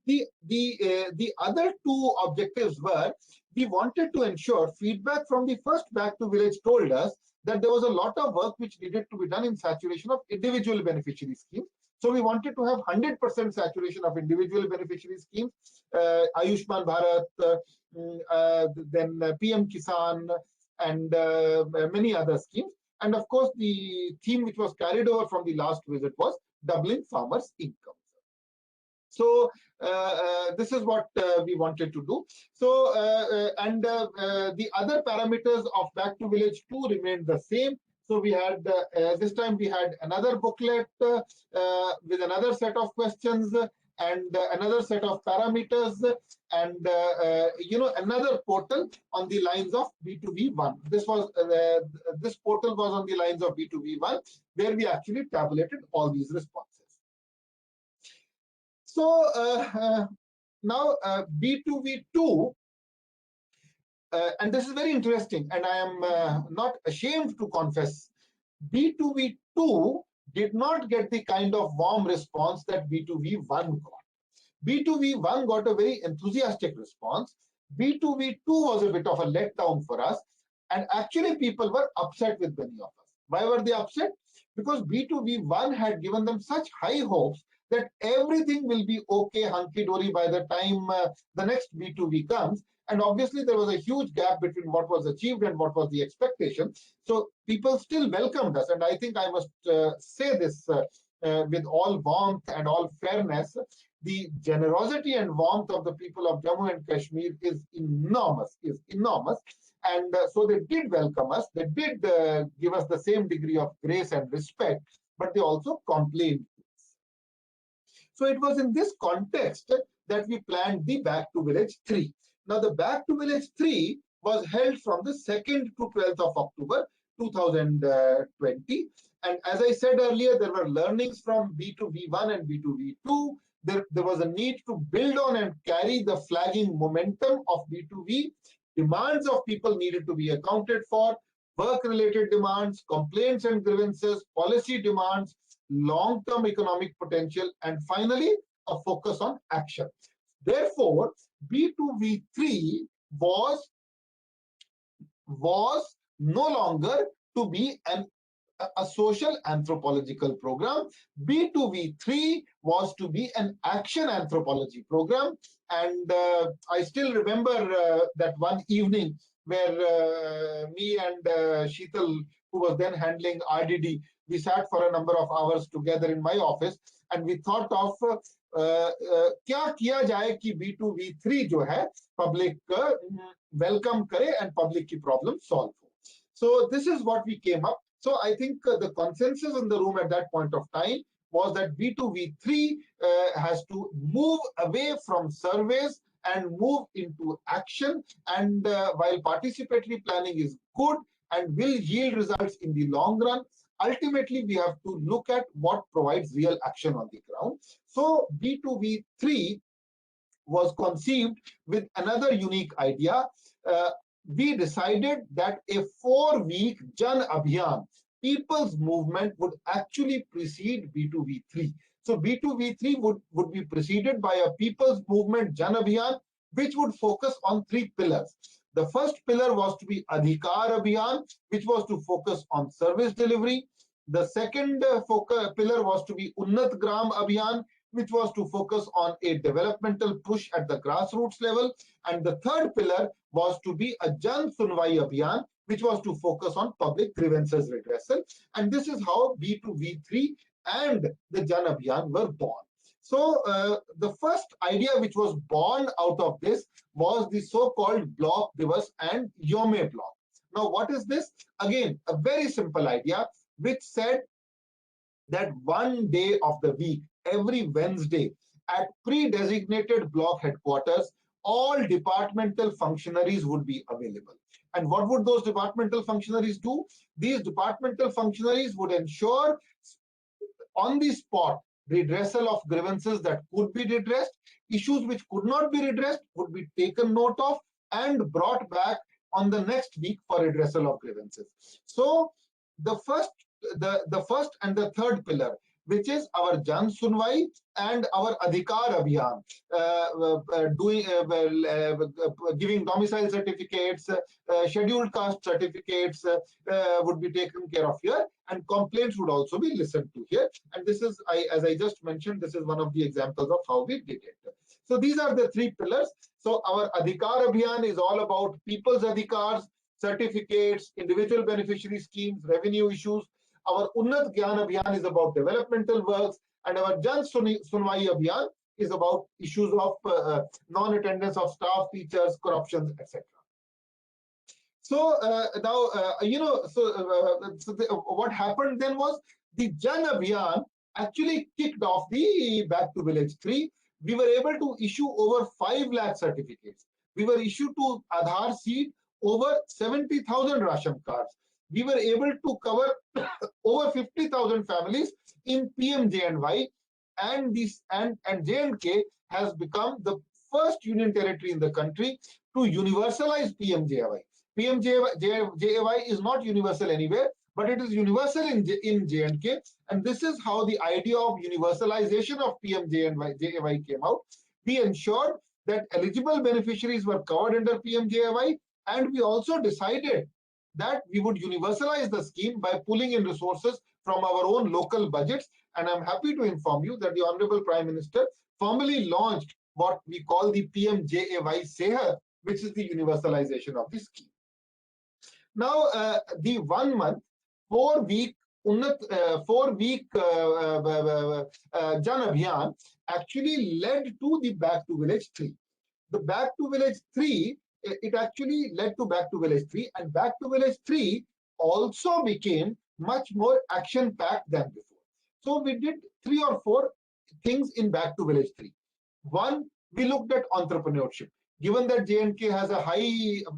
The other 2 objectives were, we wanted to ensure feedback from the first back to village told us that there was a lot of work which needed to be done in saturation of individual beneficiary schemes. So we wanted to have 100% saturation of individual beneficiary schemes, Ayushman Bharat, then PM Kisan, and many other schemes. And of course, the theme which was carried over from the last visit was doubling farmers' income. So this is what we wanted to do. So the other parameters of Back to Village 2 remained the same. So we had this time we had another booklet with another set of questions and another set of parameters and another portal on the lines of B2V1. This portal was on the lines of B2V1 where we actually tabulated all these responses. So now B2V2, and this is very interesting, and I am not ashamed to confess, B2V2 did not get the kind of warm response that B2V1 got. B2V1 got a very enthusiastic response. B2V2 was a bit of a letdown for us, and actually people were upset with many of us. Why were they upset? Because B2V1 had given them such high hopes that everything will be okay, hunky-dory by the time the next B2V comes. And obviously there was a huge gap between what was achieved and what was the expectation. So people still welcomed us. And I think I must say this with all warmth and all fairness. The generosity and warmth of the people of Jammu and Kashmir is enormous, And so they did welcome us. They did give us the same degree of grace and respect, but they also complained. So it was in this context that we planned the Back to Village 3. Now the Back to Village 3 was held from the 2nd to 12th of October 2020. And as I said earlier, there were learnings from B2V1 and B2V2. There was a need to build on and carry the flagging momentum of B2V. Demands of people needed to be accounted for, work-related demands, complaints and grievances, policy demands, long-term economic potential, and finally, a focus on action. Therefore, B2V3 was no longer to be a social anthropological program. B2V3 was to be an action anthropology program. And I still remember that one evening where me and Sheetal, who was then handling RDD, we sat for a number of hours together in my office and we thought of क्या किया जाए कि B2V3 जो है public welcome करे and public की problem solve हो. So this is what we came up. So I think the consensus in the room at that point of time was that B2V3 has to move away from surveys and move into action. And while participatory planning is good and will yield results in the long run, ultimately we have to look at what provides real action on the ground. So B2B3 was conceived with another unique idea. We decided that a 4-week Jan Abhiyan, people's movement, would actually precede B2B3. So B2B3 would be preceded by a people's movement Jan Abhiyan, which would focus on 3 pillars. The first pillar was to be Adhikar Abhiyan, which was to focus on service delivery. The second pillar was to be Unnat Gram Abhiyan, which was to focus on a developmental push at the grassroots level. And the third pillar was to be a Jan Sunwai Abhiyan, which was to focus on public grievances redressal. And this is how B2B3 and the Jan Abhiyan were born. So the first idea which was born out of this was the so-called Block Divas and Yome Block. Now, what is this? Again, a very simple idea which said that one day of the week, every Wednesday, at pre-designated block headquarters, all departmental functionaries would be available. And what would those departmental functionaries do? These departmental functionaries would ensure on the spot redressal of grievances that could be redressed. Issues which could not be redressed would be taken note of and brought back on the next week for redressal of grievances. So the first and the third pillar, which is our Jan Sunwai and our Adhikar Abhiyan, giving domicile certificates, scheduled caste certificates would be taken care of here, and complaints would also be listened to here. And this is, as I just mentioned, this is one of the examples of how we did it. So these are the 3 pillars. So our Adhikar Abhiyan is all about people's adhikars, certificates, individual beneficiary schemes, revenue issues. Our Unnat Gyan Abhiyan is about developmental works, and our Jan Sunwai Abhiyan is about issues of non-attendance of staff, teachers, corruptions, etc. So now, what happened then was the Jan Abhiyan actually kicked off the Back to Village 3. We were able to issue over 5 lakh certificates. We were issued to Aadhaar seed over 70,000 ration cards. We were able to cover over 50,000 families in PMJNY, and J&K has become the first union territory in the country to universalize PMJNY. PMJNY is not universal anywhere, but it is universal in J&K, and this is how the idea of universalization of PMJNY came out. We ensured that eligible beneficiaries were covered under PMJNY, and we also decided that we would universalize the scheme by pulling in resources from our own local budgets. And I'm happy to inform you that the Honorable Prime Minister formally launched what we call the PMJAY Seher, which is the universalization of the scheme. Now, the 1 month, 4-week Jan Abhiyan actually led to the Back to Village 3. The Back to Village 3, it actually led to Back to Village 3, and Back to Village 3 also became much more action-packed than before. So we did 3 or 4 things in Back to Village 3. One, we looked at entrepreneurship. Given that J&K has a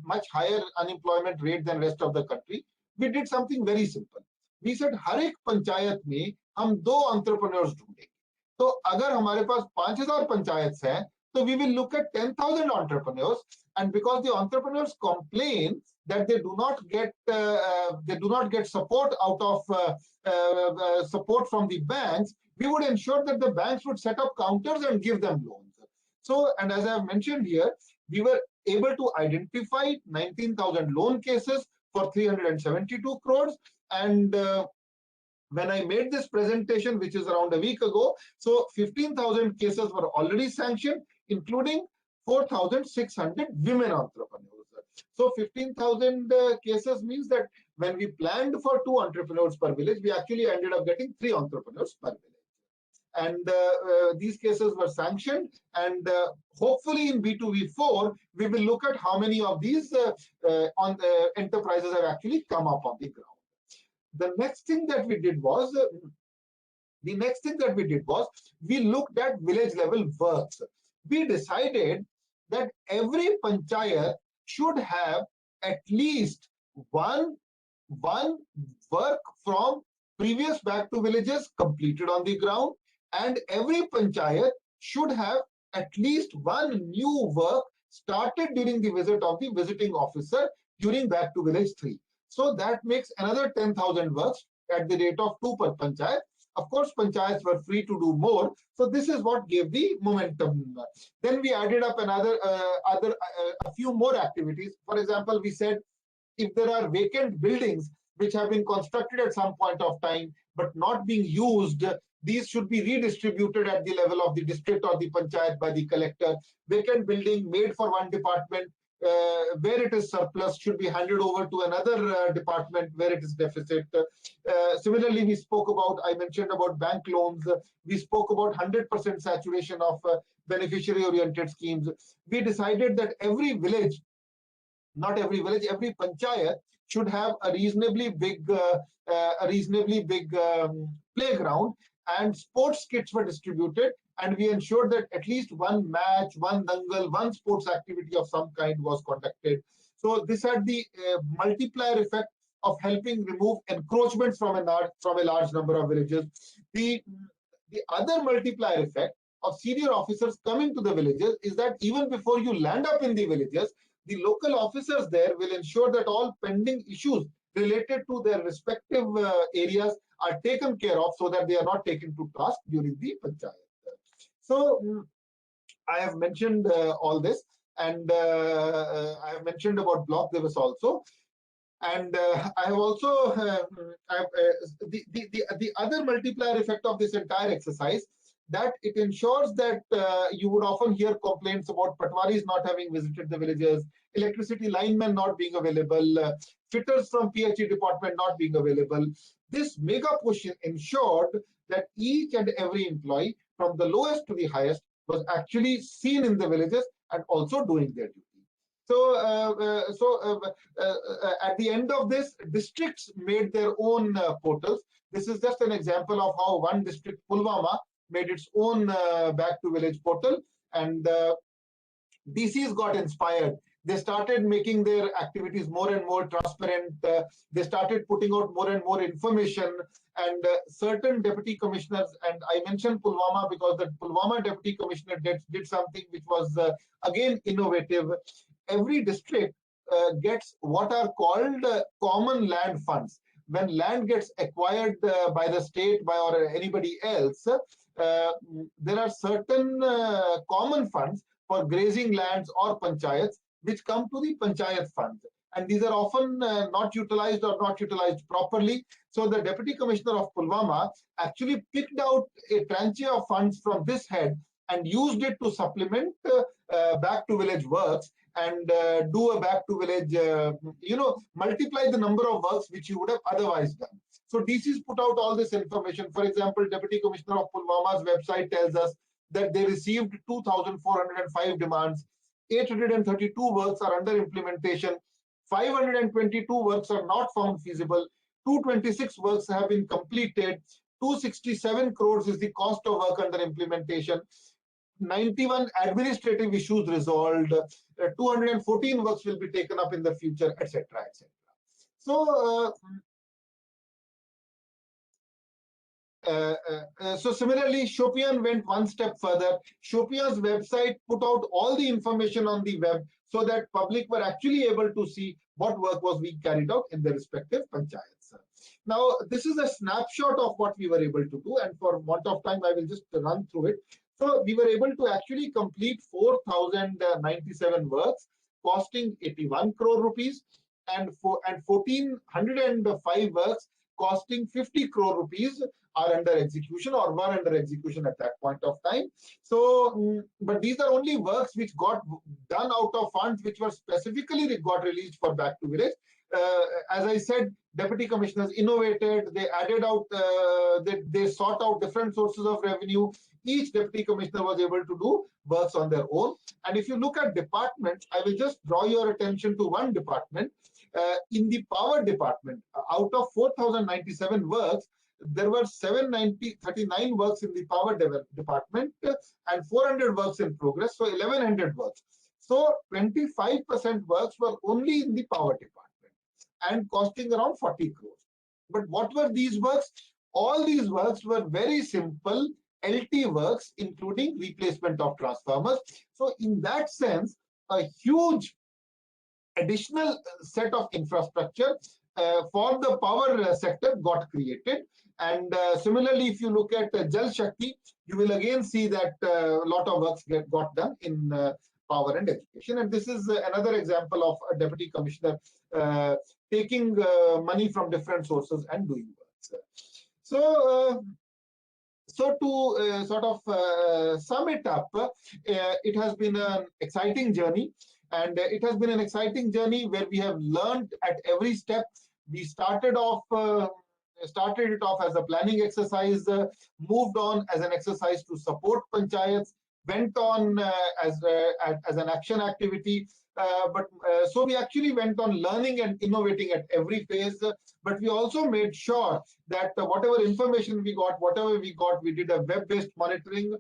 much higher unemployment rate than rest of the country, we did something very simple. We said, हर एक पंचायत में हम 2 entrepreneurs ढूंढेंगे. तो अगर हमारे पास 5,000 पंचायत हैं, so we will look at 10,000 entrepreneurs, and because the entrepreneurs complain that they do not get support out of support from the banks, we would ensure that the banks would set up counters and give them loans. So, and as I have mentioned here, we were able to identify 19,000 loan cases for 372 crores. And when I made this presentation, which is around a week ago, so 15,000 cases were already sanctioned, including 4,600 women entrepreneurs. So 15,000 cases means that when we planned for 2 entrepreneurs per village, we actually ended up getting 3 entrepreneurs per village. And these cases were sanctioned, and hopefully in B2B4, we will look at how many of these enterprises have actually come up on the ground. The next thing that we did was, we looked at village level works. We decided that every panchayat should have at least one work from previous back to villages completed on the ground, and every panchayat should have at least one new work started during the visit of the visiting officer during back to village 3. So that makes another 10,000 works at the rate of 2 per panchayat. Of course, panchayats were free to do more. So this is what gave the momentum. Then we added up a few more activities. For example, we said if there are vacant buildings which have been constructed at some point of time but not being used, these should be redistributed at the level of the district or the panchayat by the collector. Vacant building made for one department, where it is surplus, should be handed over to another department where it is deficit. Similarly, I mentioned about bank loans. We spoke about 100% saturation of beneficiary-oriented schemes. We decided that every village, not every village, every panchayat should have a reasonably big playground, and sports kits were distributed, and we ensured that at least one match, one dangal, one sports activity of some kind was conducted. So this had the multiplier effect of helping remove encroachments from a large number of villages. The other multiplier effect of senior officers coming to the villages is that even before you land up in the villages, the local officers there will ensure that all pending issues related to their respective areas are taken care of, so that they are not taken to task during the panchayat. So I have mentioned all this, and I have mentioned about block divas also. And I have also the other multiplier effect of this entire exercise, that it ensures that you would often hear complaints about patwaris not having visited the villages, electricity linemen not being available, fitters from PHE department not being available. This mega push ensured that each and every employee, from the lowest to the highest, was actually seen in the villages and also doing their duty. So, at the end of this, districts made their own portals. This is just an example of how one district, Pulwama, made its own back to village portal, and DCs got inspired. They started making their activities more and more transparent. They started putting out more and more information, and certain deputy commissioners, and I mentioned Pulwama because the Pulwama deputy commissioner did something which was again innovative. Every district gets what are called common land funds. When land gets acquired by the state, or anybody else, there are certain common funds for grazing lands or panchayats which come to the panchayat fund, and these are often not utilized or not utilized properly. So the deputy commissioner of Pulwama actually picked out a tranche of funds from this head and used it to supplement back to village works, and do a back to village, multiply the number of works which you would have otherwise done. So DCs put out all this information. For example, Deputy Commissioner of Pulwama's website tells us that they received 2,405 demands, 832 works are under implementation, 522 works are not found feasible, 226 works have been completed, 267 crores is the cost of work under implementation, 91 administrative issues resolved, 214 works will be taken up in the future, etc., etc. So, so similarly, Shopian went one step further. Shopian's website put out all the information on the web so that public were actually able to see what work was being carried out in their respective panchayats. Now, this is a snapshot of what we were able to do, and for want of time, I will just run through it. So we were able to actually complete 4,097 works costing 81 crore rupees, and 1,405 works costing 50 crore rupees are under execution or were under execution at that point of time. So, but these are only works which got done out of funds which were specifically got released for back to village. As I said, deputy commissioners innovated, they added out, they sought out different sources of revenue. Each deputy commissioner was able to do works on their own. And if you look at departments, I will just draw your attention to one department. In the power department, out of 4,097 works, there were 739 works in the power department and 400 works in progress, so 1,100 works. So 25% works were only in the power department and costing around 40 crores. But what were these works? All these works were very simple LT works, including replacement of transformers. So in that sense, a huge additional set of infrastructure for the power sector got created. And similarly, if you look at Jal Shakti, you will again see that a lot of works got done in power and education. And this is another example of a deputy commissioner taking money from different sources and doing works. So, so to sort of sum it up, it has been an exciting journey. And it has been an exciting journey where we have learned at every step. We started it off as a planning exercise, moved on as an exercise to support panchayats, went on as an action activity. So we actually went on learning and innovating at every phase. But we also made sure that whatever information we got, we did a web-based monitoring.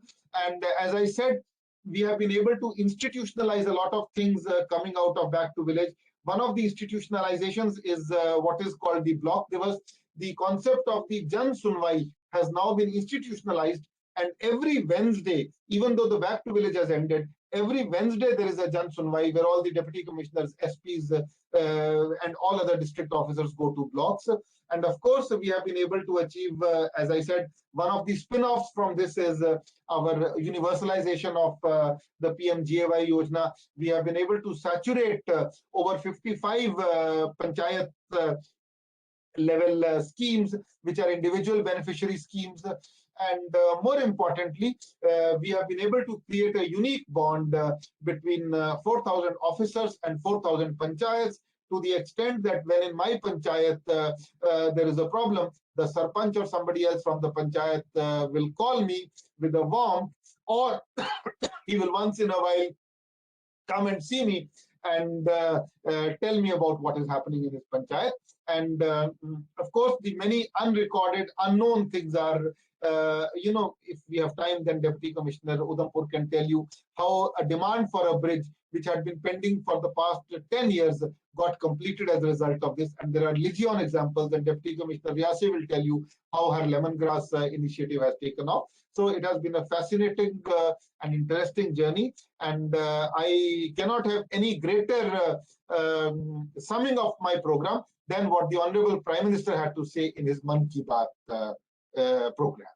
And as I said, we have been able to institutionalize a lot of things coming out of Back to Village. One of the institutionalizations is what is called the block divas. The concept of the Jan Sunwai has now been institutionalized, and every Wednesday, even though the Back to Village has ended, every Wednesday there is a Jan Sunwai where all the deputy commissioners, SPs, and all other district officers go to blocks. And of course, we have been able to achieve, as I said, one of the spin-offs from this is our universalization of the PMGAY Yojana. We have been able to saturate over 55 panchayat level schemes, which are individual beneficiary schemes. And more importantly, we have been able to create a unique bond between 4,000 officers and 4,000 panchayats, to the extent that when in my panchayat there is a problem, the sarpanch or somebody else from the panchayat will call me with a warmth, or he will once in a while come and see me and tell me about what is happening in his panchayat. And of course, the many unrecorded, unknown things are, if we have time, then Deputy Commissioner Udhampur can tell you how a demand for a bridge, which had been pending for the past 10 years, got completed as a result of this. And there are legion examples, and Deputy Commissioner Vyase will tell you how her lemongrass initiative has taken off. So it has been a fascinating and interesting journey. And I cannot have any greater summing of my program than what the Honorable Prime Minister had to say in his Mann Ki Baat program.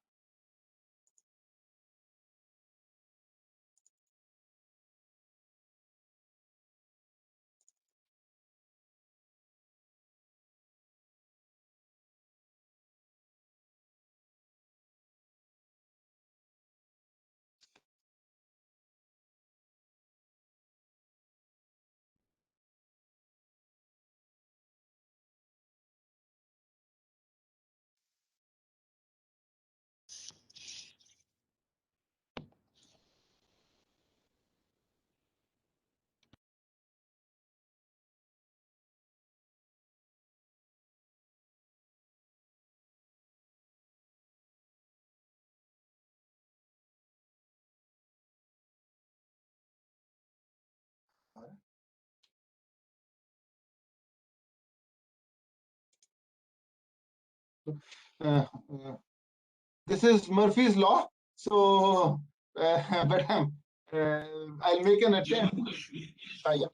This is Murphy's Law. So, but I'll make an attempt. Yeah.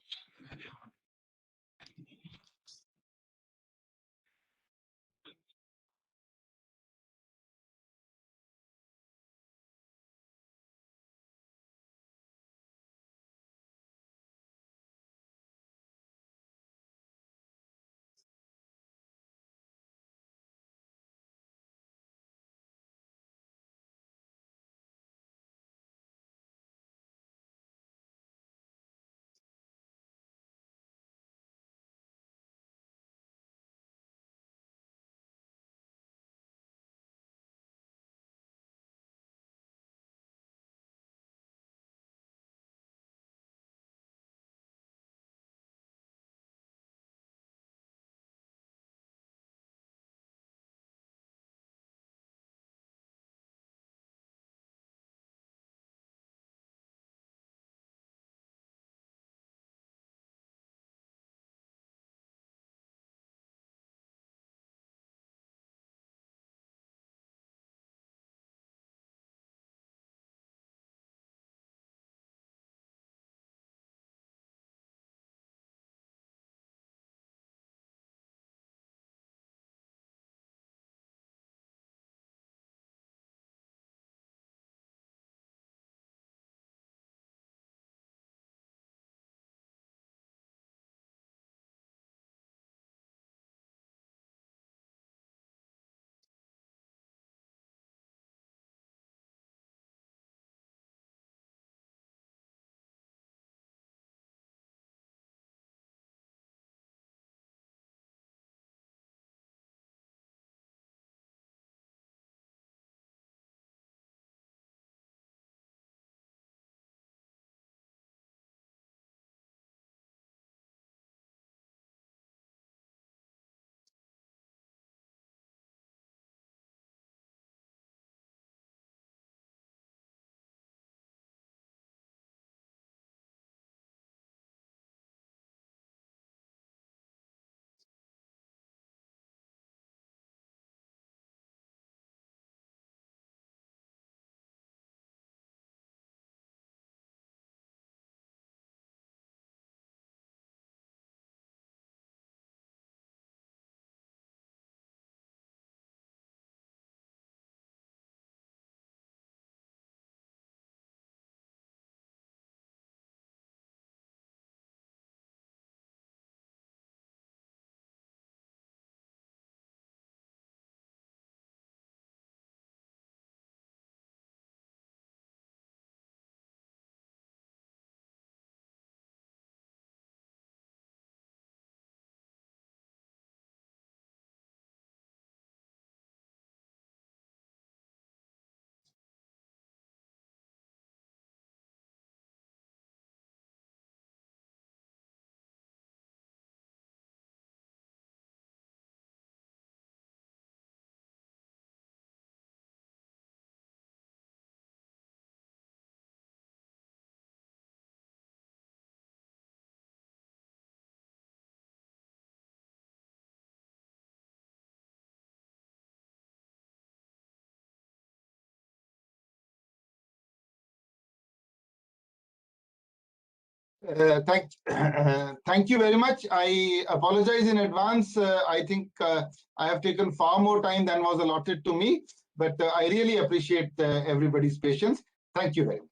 Thank you very much. I apologize in advance. I think I have taken far more time than was allotted to me, but I really appreciate everybody's patience. Thank you very much.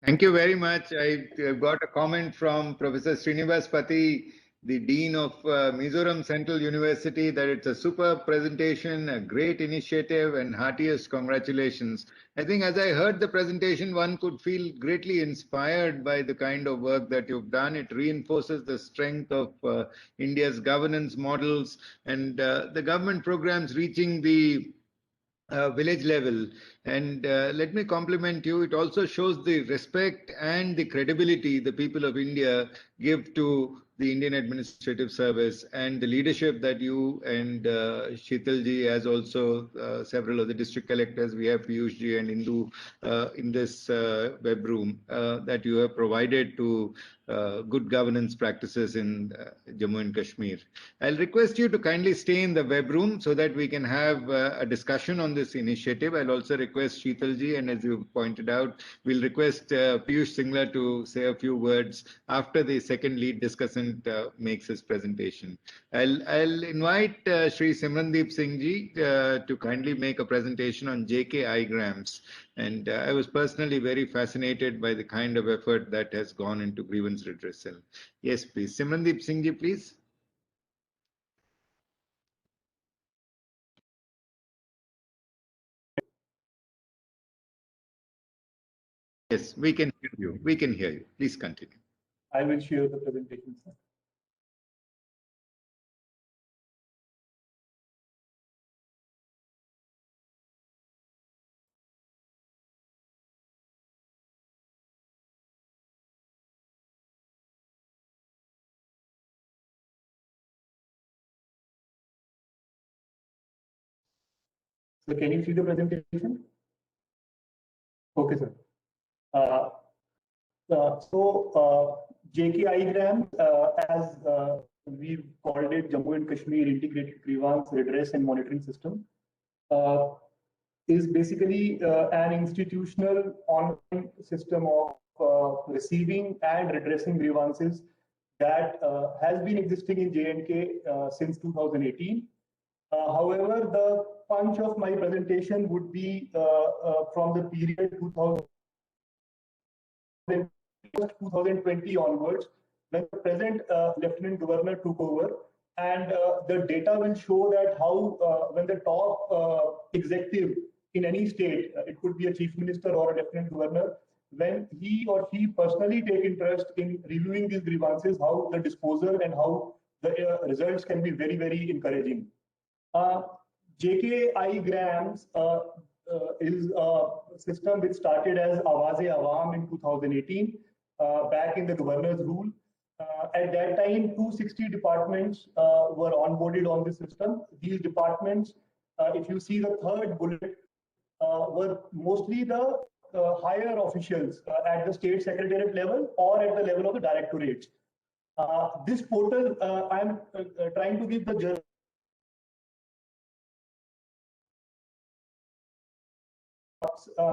Thank you very much. I got a comment from Professor Srinivas, the Dean of Mizoram Central University, that it's a superb presentation, a great initiative, and heartiest congratulations. I think as I heard the presentation, one could feel greatly inspired by the kind of work that you've done. It reinforces the strength of India's governance models and the government programs reaching the village level. And let me compliment you. It also shows the respect and the credibility the people of India give to the Indian Administrative Service and the leadership that you and Sheetalji, as also several of the district collectors, we have Piyushji and Indu in this web room, that you have provided to good governance practices in Jammu and Kashmir. I'll request you to kindly stay in the web room so that we can have a discussion on this initiative. I'll also request Sheetalji, and as you pointed out, we'll request Piyush Singla to say a few words after the second lead discussant makes his presentation. I'll invite Shri Simrandeep Singh ji to kindly make a presentation on JK igrams. And I was personally very fascinated by the kind of effort that has gone into grievance redressal. Yes, please. Simrandeep Singh ji, please. Yes, we can hear you. We can hear you. Please continue. I will share the presentation, sir. So can you see the presentation? Okay, sir. JKI-gram, as we've called it, Jammu and Kashmir Integrated Grievance Redress and Monitoring System, is basically an institutional online system of receiving and redressing grievances that has been existing in J&K since 2018. However, the punch of my presentation would be from the period 2020 onwards, when the present Lieutenant Governor took over, and the data will show that how when the top executive in any state, it could be a chief minister or a lieutenant governor, when he or she personally take interest in reviewing these grievances, how the disposal and how the results can be very, very encouraging. JKI grams is a system which started as Awaz-e-Awam in 2018, back in the governor's rule. At that time, 260 departments were onboarded on the system. These departments, if you see the third bullet, were mostly the higher officials at the state secretariat level or at the level of the directorates. This portal, I'm trying to give the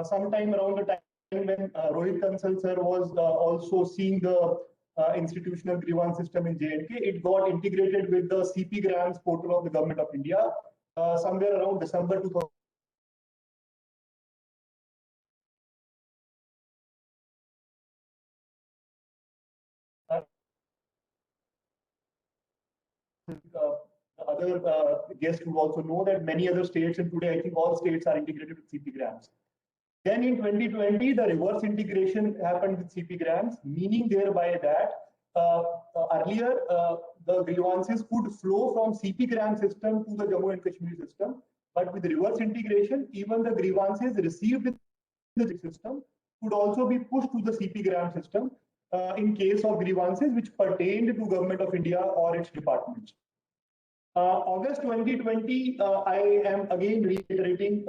sometime around the time when Rohit Kansal sir was also seeing the institutional grievance system in J&K, it got integrated with the CP grams portal of the Government of India somewhere around December 2000. Other guests would also know that many other states, and today I think all states are integrated with CP grams. Then in 2020, the reverse integration happened with CP grams, meaning thereby that earlier the grievances could flow from CP gram system to the Jammu and Kashmir system, but with reverse integration, even the grievances received in the system could also be pushed to the CP gram system in case of grievances which pertained to Government of India or its departments. August 2020, I am again reiterating,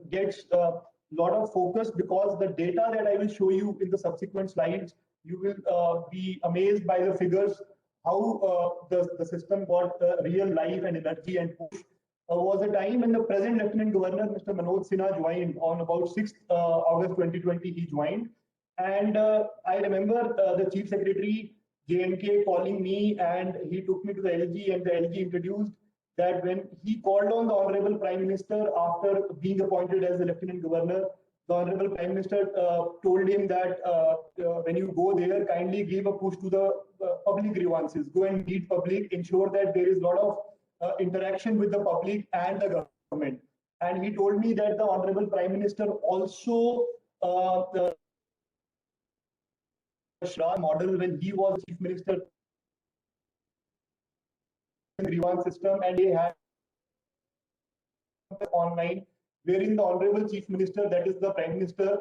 gets a lot of focus because the data that I will show you in the subsequent slides, you will be amazed by the figures, how the system got real life and energy and push. Was a time when the present Lieutenant Governor, Mr. Manoj Sinha, joined on about 6th August 2020, he joined. And I remember the Chief Secretary J&K calling me, and he took me to the LG, and the LG introduced that when he called on the Honorable Prime Minister after being appointed as the Lieutenant Governor, the Honorable Prime Minister told him that when you go there, kindly give a push to the public grievances. Go and meet public, ensure that there is a lot of interaction with the public and the government. And he told me that the Honorable Prime Minister also the Shri model when he was Chief Minister grievance system, and they had online, wherein the Honorable Chief Minister, that is the Prime Minister,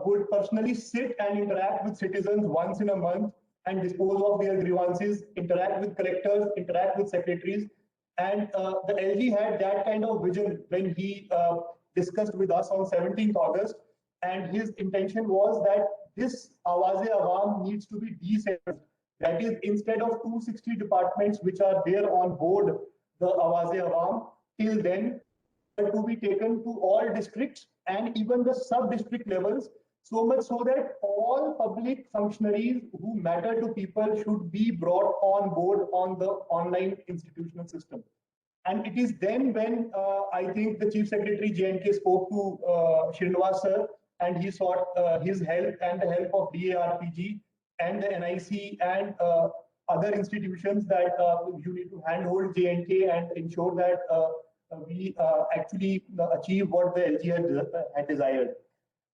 would personally sit and interact with citizens once in a month and dispose of their grievances, interact with collectors, interact with secretaries. And the LG had that kind of vision when he discussed with us on 17th August. And his intention was that this Awaz-e-Awam needs to be decentralized. That is, instead of 260 departments which are there on board the Awaz-e-Awam, till then, to be taken to all districts and even the sub-district levels, so much so that all public functionaries who matter to people should be brought on board on the online institutional system. And it is then when I think the Chief Secretary J&K spoke to Srinivas sir, and he sought his help and the help of DAR&PG and the NIC and other institutions that you need to handhold J&K and ensure that we actually achieve what the LG had desired.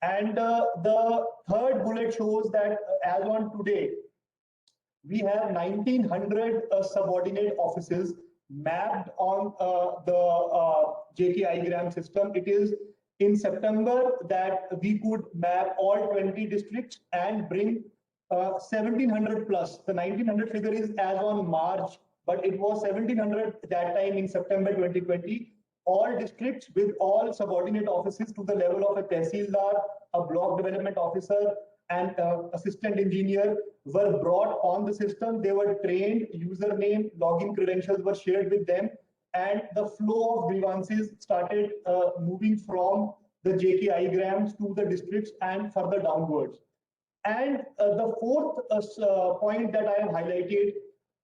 And the third bullet shows that as on today, we have 1900 subordinate offices mapped on the JK-igram system. It is in September that we could map all 20 districts and bring 1700 plus. The 1900 figure is as on March, but it was 1700 that time in September 2020. All districts with all subordinate offices to the level of a Tehsildar, a block development officer, and assistant engineer were brought on the system. They were trained, username, login credentials were shared with them, and the flow of grievances started moving from the JK-igrams to the districts and further downwards. And the fourth point that I have highlighted,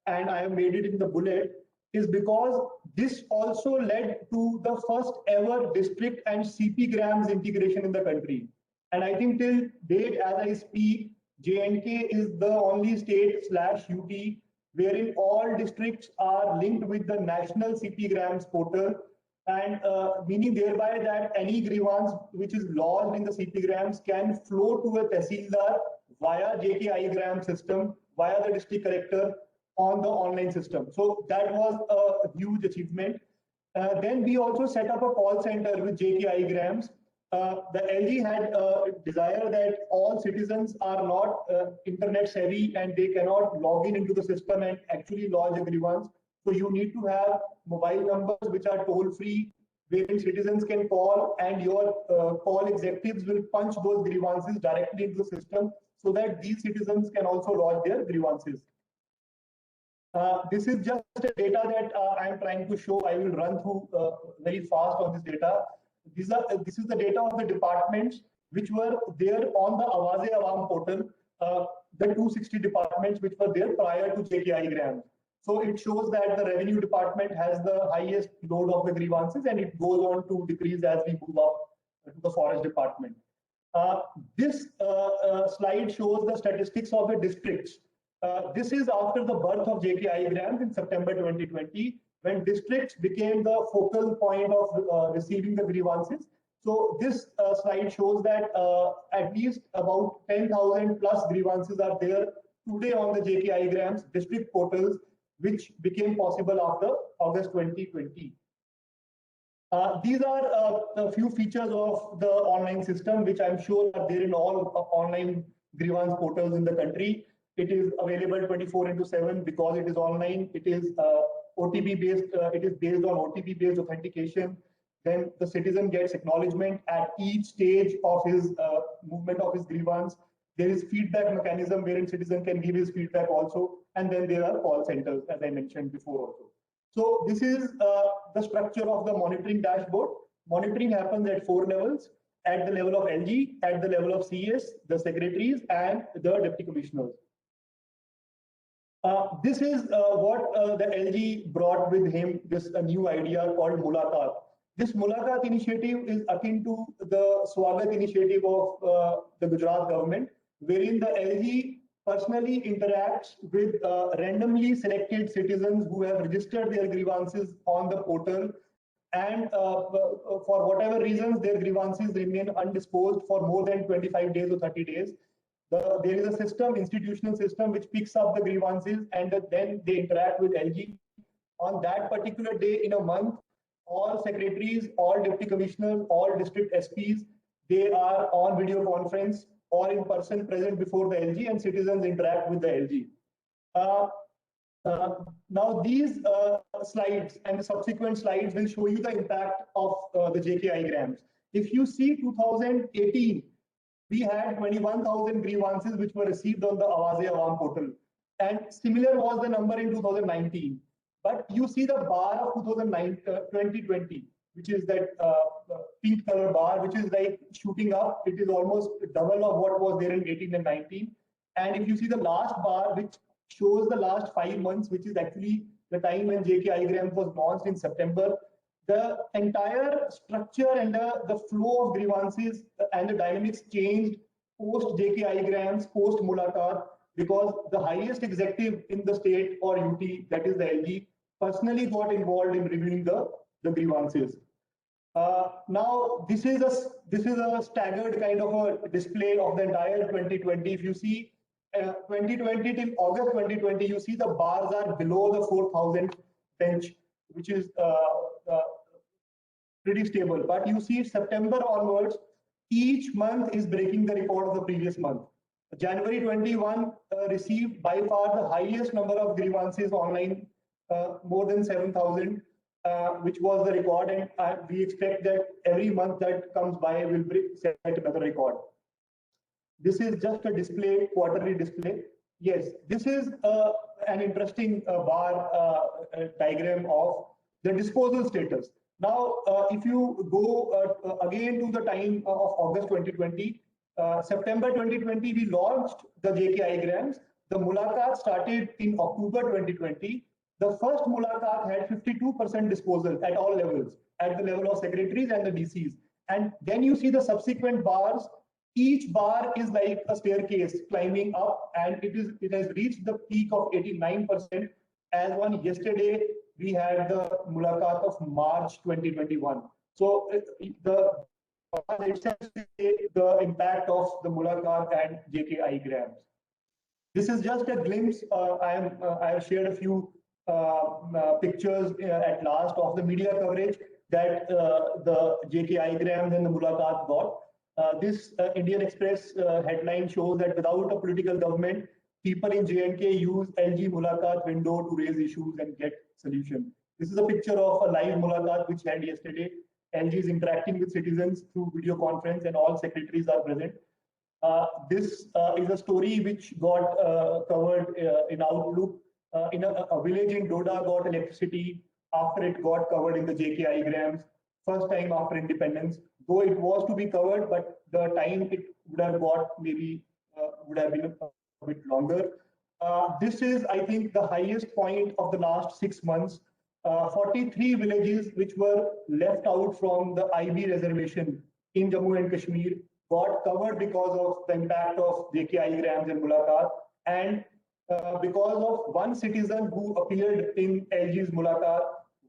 and I have made it in the bullet, is because this also led to the first ever district and CP-grams integration in the country. And I think till date, as I speak, J&K is the only state/UT wherein all districts are linked with the national CP-grams portal, and meaning thereby that any grievance which is lodged in the CP-grams can flow to a Tehsildar via JK-igram system, via the district collector on the online system. So that was a huge achievement. Then we also set up a call center with JK-igrams. The LG had a desire that all citizens are not internet savvy and they cannot log in into the system and actually lodge a grievance. So you need to have mobile numbers which are toll free, wherein citizens can call and your call executives will punch those grievances directly into the system so that these citizens can also lodge their grievances. This is just data that I am trying to show. I will run through very fast on this data. This is the data of the departments which were there on the Awaz-e-Awam portal, the 260 departments which were there prior to JK-igram. So it shows that the revenue department has the highest load of the grievances, and it goes on to decrease as we move up to the forest department. This slide shows the statistics of the districts. This is after the birth of JK-igrams in September 2020, when districts became the focal point of receiving the grievances. So this slide shows that at least about 10,000 plus grievances are there today on the JK-igrams district portals, which became possible after August 2020. These are a few features of the online system, which I'm sure are there in all online grievance portals in the country. It is available 24/7 because it is online. It is OTP based. It is based on OTP based authentication. Then the citizen gets acknowledgement at each stage of his movement of his grievance. There is feedback mechanism wherein citizen can give his feedback also. And then there are call centers, as I mentioned before also. So this is the structure of the monitoring dashboard. Monitoring happens at 4 levels. at the level of LG, at the level of CS, the secretaries, and the deputy commissioners. This is what the LG brought with him, this new idea called Mulakat. This Mulakat initiative is akin to the Swagat initiative of the Gujarat government, wherein the LG personally interacts with randomly selected citizens who have registered their grievances on the portal, and for whatever reasons their grievances remain undisposed for more than 25 days or 30 days. There is a system, institutional system, which picks up the grievances, and then they interact with LG. On that particular day in a month, all secretaries, all deputy commissioners, all district SPs, they are on video conference or in person present before the LG, and citizens interact with the LG. Now these slides and the subsequent slides will show you the impact of the JKI grams. If you see 2018, we had 21,000 grievances which were received on the Awaz-e-Awam portal, and similar was the number in 2019. But you see the bar of 2020, which is that pink color bar, which is like shooting up. It is almost double of what was there in 18 and 19. And if you see the last bar, which shows the last 5 months, which is actually the time when JKI grams was launched in September, the entire structure and the flow of grievances and the dynamics changed post JKI grams, post Mulakat, because the highest executive in the state or UT, that is the LG, personally got involved in reviewing the grievances. Now this is a staggered kind of a display of the entire 2020. If you see 2020 till August 2020, you see the bars are below the 4,000 bench, which is pretty stable. But you see September onwards, each month is breaking the record of the previous month. January 21 received by far the highest number of grievances online, more than 7,000, which was the record, and we expect that every month that comes by will set another record. This is just a display, quarterly display. Yes, this is an interesting bar diagram of the disposal status. Now, if you go again to the time of August 2020, September 2020, we launched the JKI grams. The Mulakat started in October 2020. The first Mulakat had 52% disposal at all levels, at the level of secretaries and the DCs. And then you see the subsequent bars. Each bar is like a staircase climbing up, and it has reached the peak of 89%. As on yesterday, we had the Mulakat of March 2021. So the impact of the Mulakat and JKI grams. This is just a glimpse. I have shared a few pictures at last of the media coverage that the JKI grams and the Mulakat got. This Indian Express headline shows that without a political government, people in J&K use LG Mulakat window to raise issues and get solution. This is a picture of a live Mulakat which had yesterday. LG is interacting with citizens through video conference, and all secretaries are present. This is a story which got covered in Outlook. In a village in Doda got electricity after it got covered in the JKI grams, first time after independence. Though it was to be covered, but the time it would have got maybe would have been a bit longer. This is, I think, the highest point of the last 6 months. 43 villages which were left out from the IB reservation in Jammu and Kashmir got covered because of the impact of JKI grams and Mulakat, and because of one citizen who appeared in LG's Mulakat,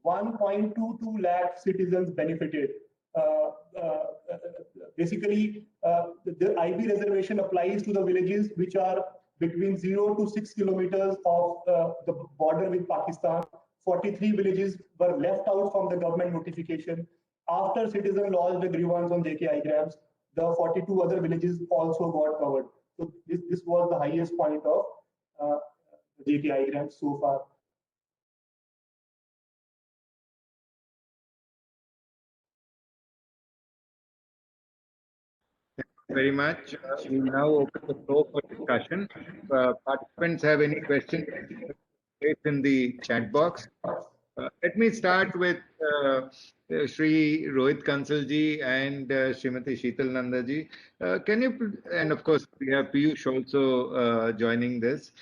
1.22 lakh citizens benefited. Basically, the IB reservation applies to the villages which are between 0 to 6 kilometers of the border with Pakistan. 43 villages were left out from the government notification. After citizen lodged a grievance on JKI grams, the 42 other villages also got covered. So this was the highest point of the JKI grams so far. Very much. We now open the floor for discussion. Participants have any questions, place in the chat box. Let me start with Shri Rohit Kansal ji and Srimati Sheetal Nanda ji. Can you, and of course, we have Piyush also joining this.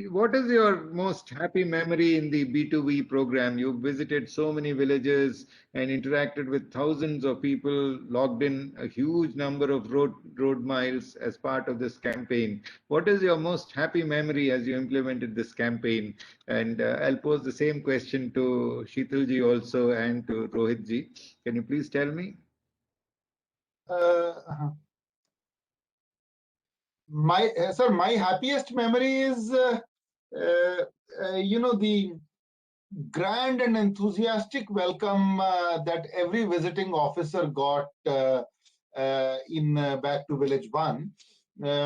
What is your most happy memory in the B2B program? You visited so many villages and interacted with thousands of people, logged in a huge number of road miles as part of this campaign. What is your most happy memory as you implemented this campaign? And I'll pose the same question to Sheetal ji also and to Rohit ji. Can you please tell me? My happiest memory is the grand and enthusiastic welcome that every visiting officer got in back to village 1,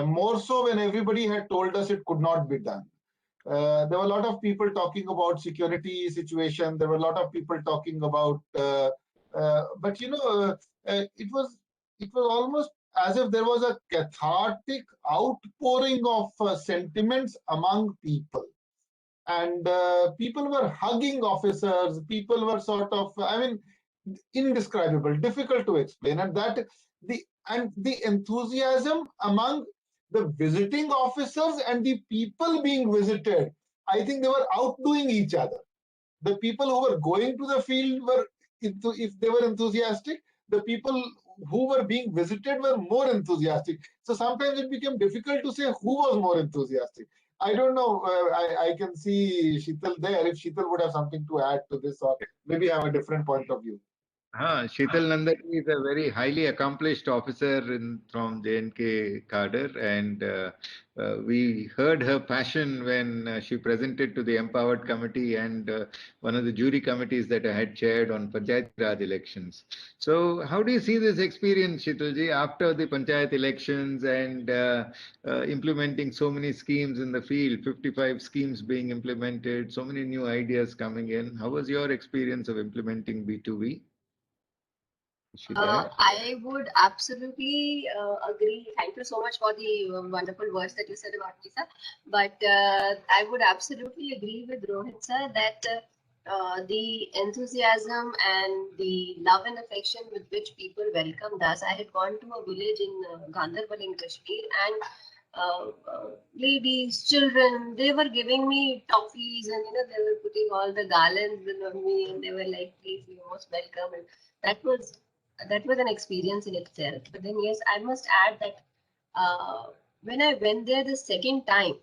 more so when everybody had told us it could not be done. There were a lot of people talking about security situation. There were a lot of people talking about, but it was almost as if there was a cathartic outpouring of sentiments among people, and people were hugging officers. People were sort of, indescribable, difficult to explain, and the enthusiasm among the visiting officers and the people being visited, I think they were outdoing each other. The people who were going to the field were, if they were enthusiastic, the people who were being visited were more enthusiastic. So sometimes it became difficult to say who was more enthusiastic. I don't know. I can see Sheetal there. If Sheetal would have something to add to this, or maybe have a different point of view. Sheetal Nanda is a very highly accomplished officer from J&K cadre, and we heard her passion when she presented to the Empowered Committee and one of the jury committees that I had chaired on Panchayat Raj elections. So how do you see this experience, Sheetal ji, after the Panchayat elections and implementing so many schemes in the field, 55 schemes being implemented, so many new ideas coming in? How was your experience of implementing B2B? I would absolutely agree. Thank you so much for the wonderful words that you said about me, sir. But I would absolutely agree with Rohit, sir, that the enthusiasm and the love and affection with which people welcomed us. I had gone to a village in Gandarbal in Kashmir, and ladies, children, they were giving me toffees, and they were putting all the garlands on me, and they were like, "Please, you're most welcome." And that was an experience in itself. But then, yes, I must add that when I went there the second time,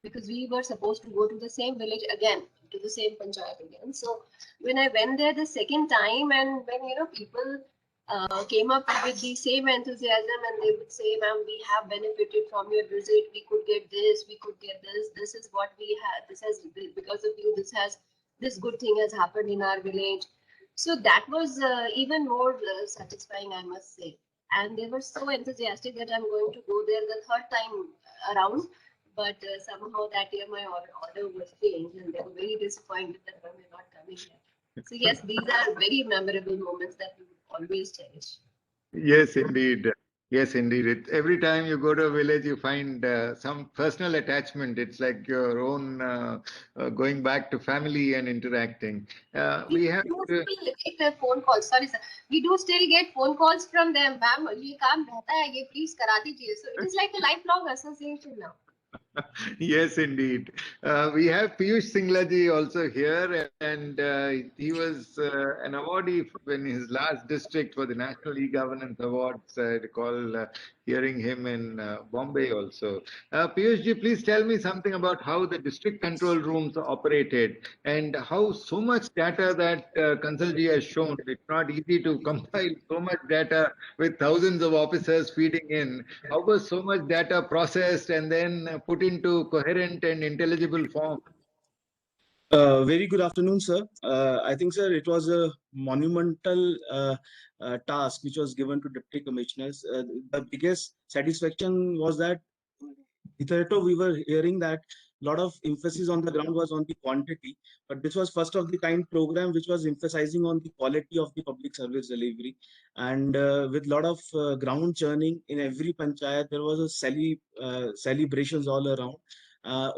because we were supposed to go to the same village again, to the same panchayat again. So when I went there the second time, and when people came up with the same enthusiasm, and they would say, "Ma'am, we have benefited from your visit. We could get this. We could get this. This is what we had. This has, because of you, this good thing has happened in our village." So that was even more satisfying, I must say. And they were so enthusiastic that I'm going to go there the third time around. But somehow that year my order was changed, and they were very disappointed that we're not coming here. So yes, these are very memorable moments that we would always cherish. Yes, indeed. Yes, indeed. Every time you go to a village, you find some personal attachment. It's like your own going back to family and interacting. We have still get phone calls. Sorry, sir. We do still get phone calls from them. Ma'am, ये काम रहता है, ये please करा दीजिए. So it is like a lifelong association now. Yes, indeed. We have Piyush Singhlaji also here, and he was an awardee in his last district for the National E-Governance Awards. I recall hearing him in Bombay also. Piyush ji, please tell me something about how the district control rooms operated and how so much data that Kansal ji has shown. It's not easy to compile so much data with thousands of officers feeding in. How was so much data processed and then put into coherent and intelligible form? Very good afternoon, sir. I think, sir, it was a monumental task which was given to deputy commissioners. The biggest satisfaction was that hitherto we were hearing that a lot of emphasis on the ground was on the quantity, but this was first of the kind program which was emphasizing on the quality of the public service delivery. And with a lot of ground churning in every panchayat, there was a celebrations all around.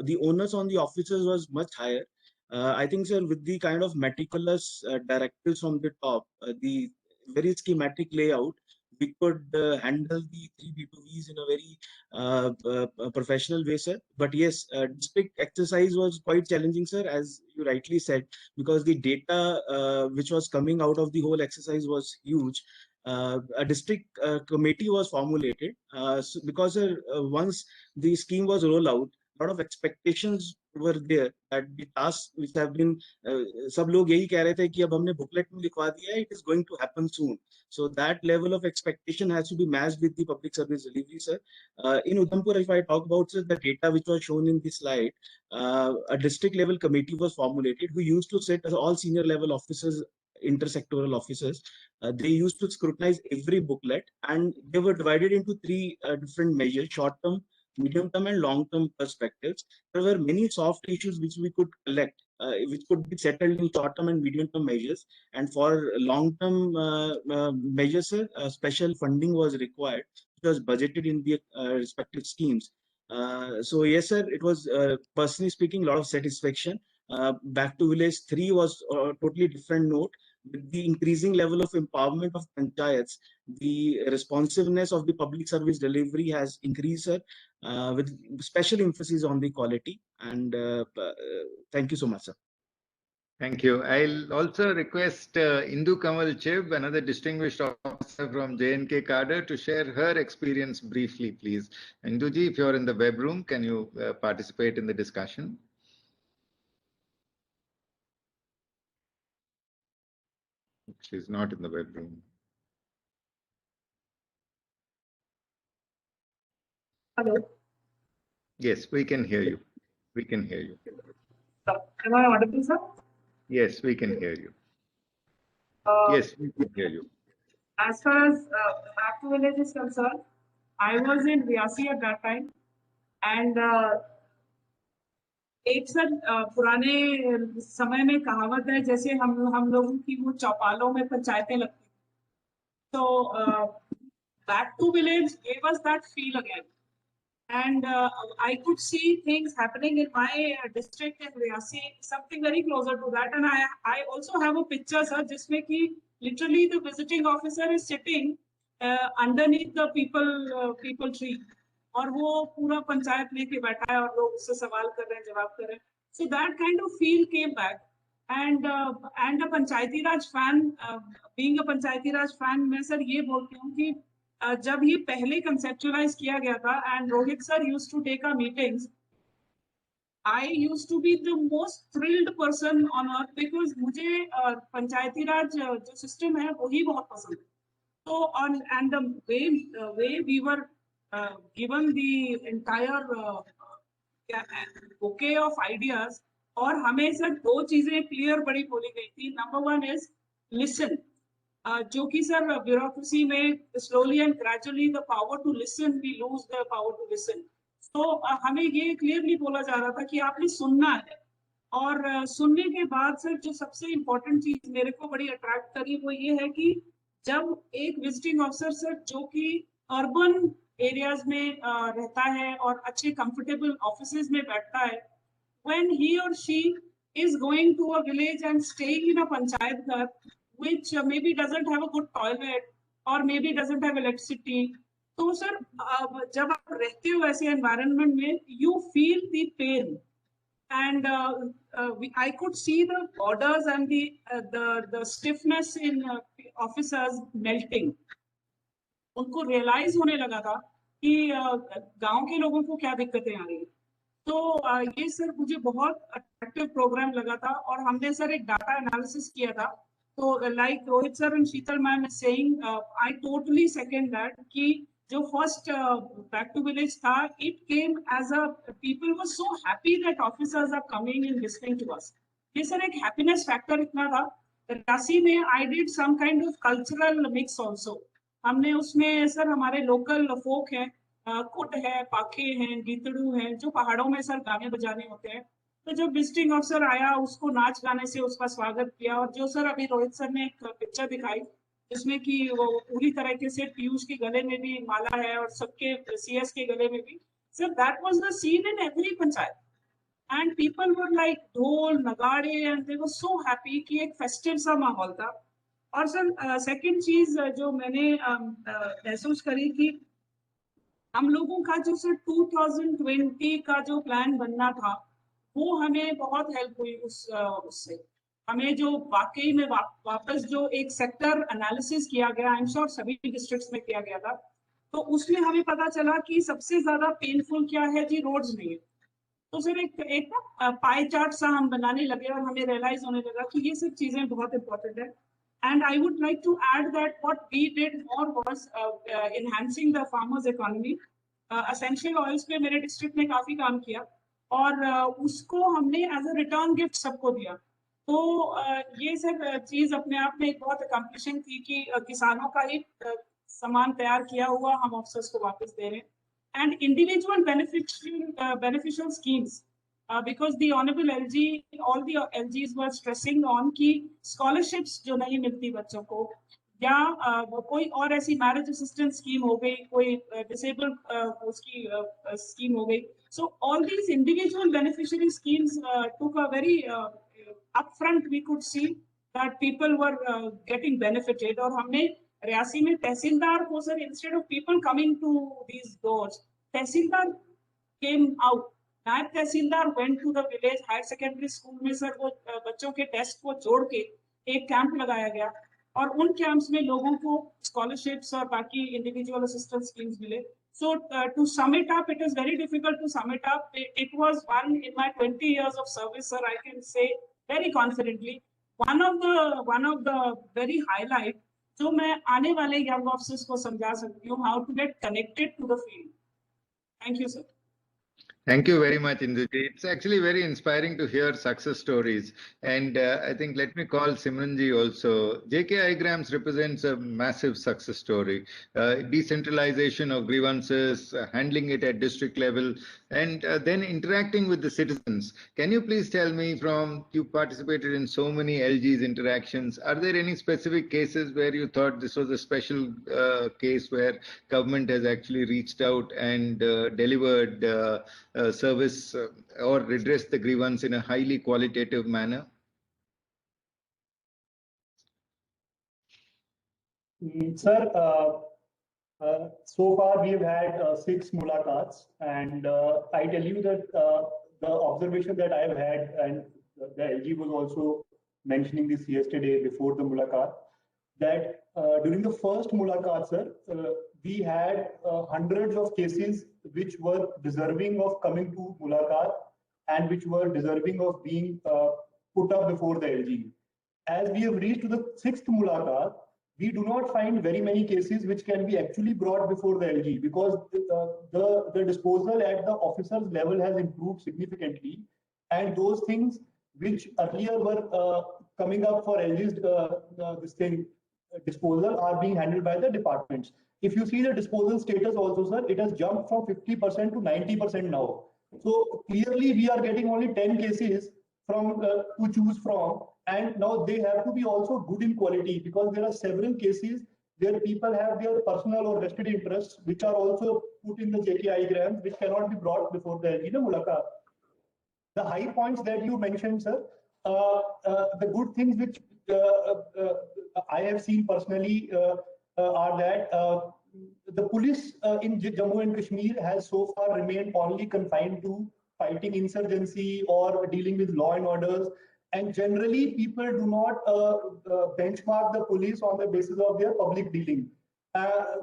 The onus on the officers was much higher. I think, sir, with the kind of meticulous directives from the top, the very schematic layout, we could handle the 3 B2Vs in a very professional way, sir. But yes, district exercise was quite challenging, sir, as you rightly said, because the data which was coming out of the whole exercise was huge. A district committee was formulated because once the scheme was rolled out, a lot of expectations were there that the tasks which have been सब लोग यही कह रहे थे कि अब हमने booklet में लिखवा दिया है, it is going to happen soon. So that level of expectation has to be matched with the public service delivery, sir. In Udhampur, if I talk about, sir, the data which was shown in this slide, a district level committee was formulated who used to sit as all senior level officers, intersectoral officers. They used to scrutinize every booklet, and they were divided into 3 different measures: short-term, medium-term, and long-term perspectives. There were many soft issues which we could collect, which could be settled in short-term and medium-term measures. And for long-term measures, special funding was required, which was budgeted in the respective schemes. So yes, sir, it was personally speaking, a lot of satisfaction. Back to Village 3 was a totally different note. With the increasing level of empowerment of panchayats, the responsiveness of the public service delivery has increased, sir, with special emphasis on the quality. And thank you so much, sir. Thank you. I'll also request Indu Kamal Chib, another distinguished officer from J&K cadre, to share her experience briefly, please. Induji, if you're in the web room, can you participate in the discussion? She's not in the web room. Hello. Yes, we can hear you. We can hear you. Am I audible, sir? Yes, we can hear you. Yes, we can hear you. As far as Back to Village is concerned, I was in Riasi at that time, and एक sir पुराने समय में कहावत है, जैसे हम लोगों की वो चौपालों में पंचायतें लगती, तो Back to Village gave us that feel again. And I could see things happening in my district in Riasi, something very closer to that. And I also have a picture, sir, जिसमें कि literally the visiting officer is sitting underneath the people tree, और वो पूरा पंचायत लेके बैठा है और लोग उससे सवाल कर रहे हैं, जवाब कर रहे हैं. So that kind of feel came back. And a Panchayati Raj fan, being a Panchayati Raj fan, मैं सर ये बोलती हूँ कि जब ये पहले conceptualize किया गया था, and Rohit sir used to take our meetings, I used to be the most thrilled person on earth because मुझे पंचायती राज जो system है वही बहुत पसंद है. So and the way we were given the entire bouquet of ideas, और हमें sir 2 चीजें clear बड़ी बोली गई थी. Number 1 is listen. जो कि सर ब्यूरोक्रेसी में slowly and gradually the power to listen, we lose the power to listen. So हमें ये clearly बोला जा रहा था कि आपने सुनना है, और सुनने के बाद सर जो सबसे important चीज मेरे को बड़ी attract करी वो ये है कि जब एक visiting officer सर जो कि urban areas में रहता है और अच्छे comfortable offices में बैठता है, when he or she is going to a village and staying in a panchayat ghar, which maybe doesn't have a good toilet or maybe doesn't have electricity. So sir, जब आप रहते हो ऐसे environment में, you feel the pain, and I could see the borders and the stiffness in officers melting. उनको realize होने लगा था कि गांव के लोगों को क्या दिक्कतें आ रही हैं. तो ये सर मुझे बहुत अट्रैक्टिव प्रोग्राम लगा था, और हमने सर एक डाटा एनालिसिस किया था. तो like Rohit sir and Sheetal ma'am is saying, I totally second that कि जो फर्स्ट बैक टू विलेज था, it came as a people were so happy that officers are coming and listening to us. ये sir एक happiness factor इतना था. राशि में I did some kind of cultural mix also. हमने उसमें sir हमारे लोकल फोक है, कुट है, पाखे हैं, गीतड़ू हैं, जो पहाड़ों में सर गाने बजाने होते हैं. तो जब विजिटिंग ऑफिसर आया, उसको नाच गाने से उसका स्वागत किया. और जो सर अभी रोहित सर ने एक पिक्चर दिखाई जिसमें कि वो पूरी तरीके से पीयूष के गले में भी माला है और सबके सीएस के गले में भी, sir that was the seen in every panchayat. and people were like dhol, nagade, and they were so happy कि एक festive सा माहौल था. और सर सेकंड चीज जो मैंने महसूस करी कि हम लोगों का जो सर 2020 का जो प्लान बनना था वो हमें बहुत हेल्प हुई उससे. हमें जो वाकई में वापस जो एक सेक्टर एनालिसिस किया गया, आई एम श्योर सभी डिस्ट्रिक्ट्स में किया गया था, तो उसमें हमें पता चला कि सबसे ज्यादा पेनफुल क्या है जी, रोड्स नहीं है. तो सर एक ना पाई चार्ट सा हम बनाने लगे और हमें रियलाइज होने लगा कि ये सब चीजें बहुत इंपॉर्टेंट है. And I would like to add that what we did more was enhancing the farmers' economy. Essential oils पे मेरे डिस्ट्रिक्ट में काफी काम किया और उसको हमने एज अ रिटर्न गिफ्ट सबको दिया. तो ये सब चीज अपने आप में एक बहुत अकम्पलिशिंग थी कि किसानों का ही सामान तैयार किया हुआ हम ऑफिसर्स को वापस दे रहे हैं. And individual beneficial schemes. Because the honorable LG, all the LGs were stressing on कि scholarships जो नहीं मिलती बच्चों को, या कोई और ऐसी मैरिज असिस्टेंस स्कीम हो गई, कोई डिसेबल उसकी स्कीम हो गई. So all these individual beneficiary schemes took a very upfront, we could see that people were getting benefited. और हमने रियासी में तहसीलदार को sir, instead of people coming to these doors, tehsildar came out. नायब तहसीलदार went to the village higher secondary school में sir वो बच्चों के test को जोड़ के एक कैंप लगाया गया और उन कैंप्स में लोगों को स्कॉलरशिप्स और बाकी इंडिविजुअल असिस्टेंस स्कीम्स मिले. So to sum it up, it is very difficult to sum it up. It was one in my 20 years of service, sir, I can say very confidently, one of the very highlight जो मैं आने वाले young officers को समझा सकती हूँ how to get connected to the field. Thank you, sir. Thank you very much, Induji. It's actually very inspiring to hear success stories. And I think let me call Simranji also. JKI grams represents a massive success story. Decentralization of grievances, handling it at district level, and then interacting with the citizens. Can you please tell me, from you participated in so many LG's interactions, are there any specific cases where you thought this was a special case where government has actually reached out and delivered service or redress the grievance in a highly qualitative manner? Sir, so far we have had 6 mulaqats, and I tell you that the observation that I have had, and the LG was also mentioning this yesterday before the mulaqat, that during the first mulaqat, sir, we had hundreds of cases which were deserving of coming to mulaqat and which were deserving of being put up before the LG. As we have reached to the 6th mulaqat, we do not find very many cases which can be actually brought before the LG, because the disposal at the officers level has improved significantly, and those things which earlier were coming up for LG's disposal are being handled by the departments. If you see the disposal status also, sir, it has jumped from 50% to 90% now. So clearly we are getting only 10 cases from to choose from, and now they have to be also good in quality, because there are several cases where people have their personal or vested interests which are also put in the JKI grams, which cannot be brought before the LG mulaqat. The high points that you mentioned, sir, the good things which I have seen personally are that the police in Jammu and Kashmir has so far remained only confined to fighting insurgency or dealing with law and orders, and generally people do not benchmark the police on the basis of their public dealing.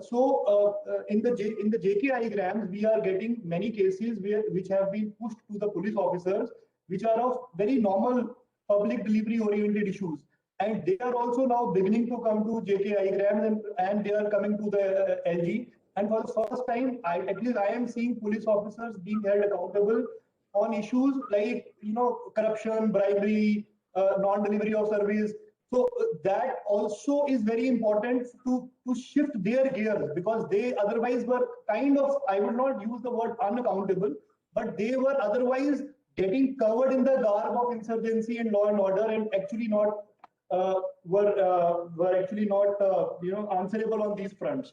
So in the JKI grams, we are getting many cases which have been pushed to the police officers, which are of very normal public delivery oriented issues, and they are also now beginning to come to JKI grams, and they are coming to the LG. And for the first time, at least I am seeing police officers being held accountable on issues like, you know, corruption, bribery, non-delivery of service. So that also is very important to shift their gears, because they otherwise were kind of, I would not use the word unaccountable, but they were otherwise getting covered in the garb of insurgency and law and order, and actually not were actually not answerable on these fronts.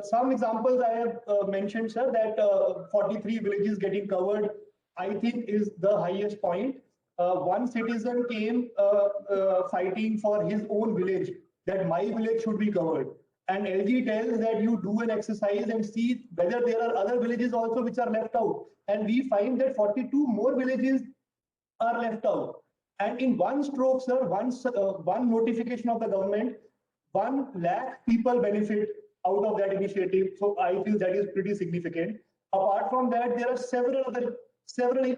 Some examples I have mentioned, sir, that 43 villages getting covered, I think is the highest point. One citizen came fighting for his own village, that my village should be covered. And LG tells that you do an exercise and see whether there are other villages also which are left out. And we find that 42 more villages are left out. And in one stroke, sir, one notification of the government, 1 lakh people benefit out of that initiative. So I feel that is pretty significant. Apart from that, there are several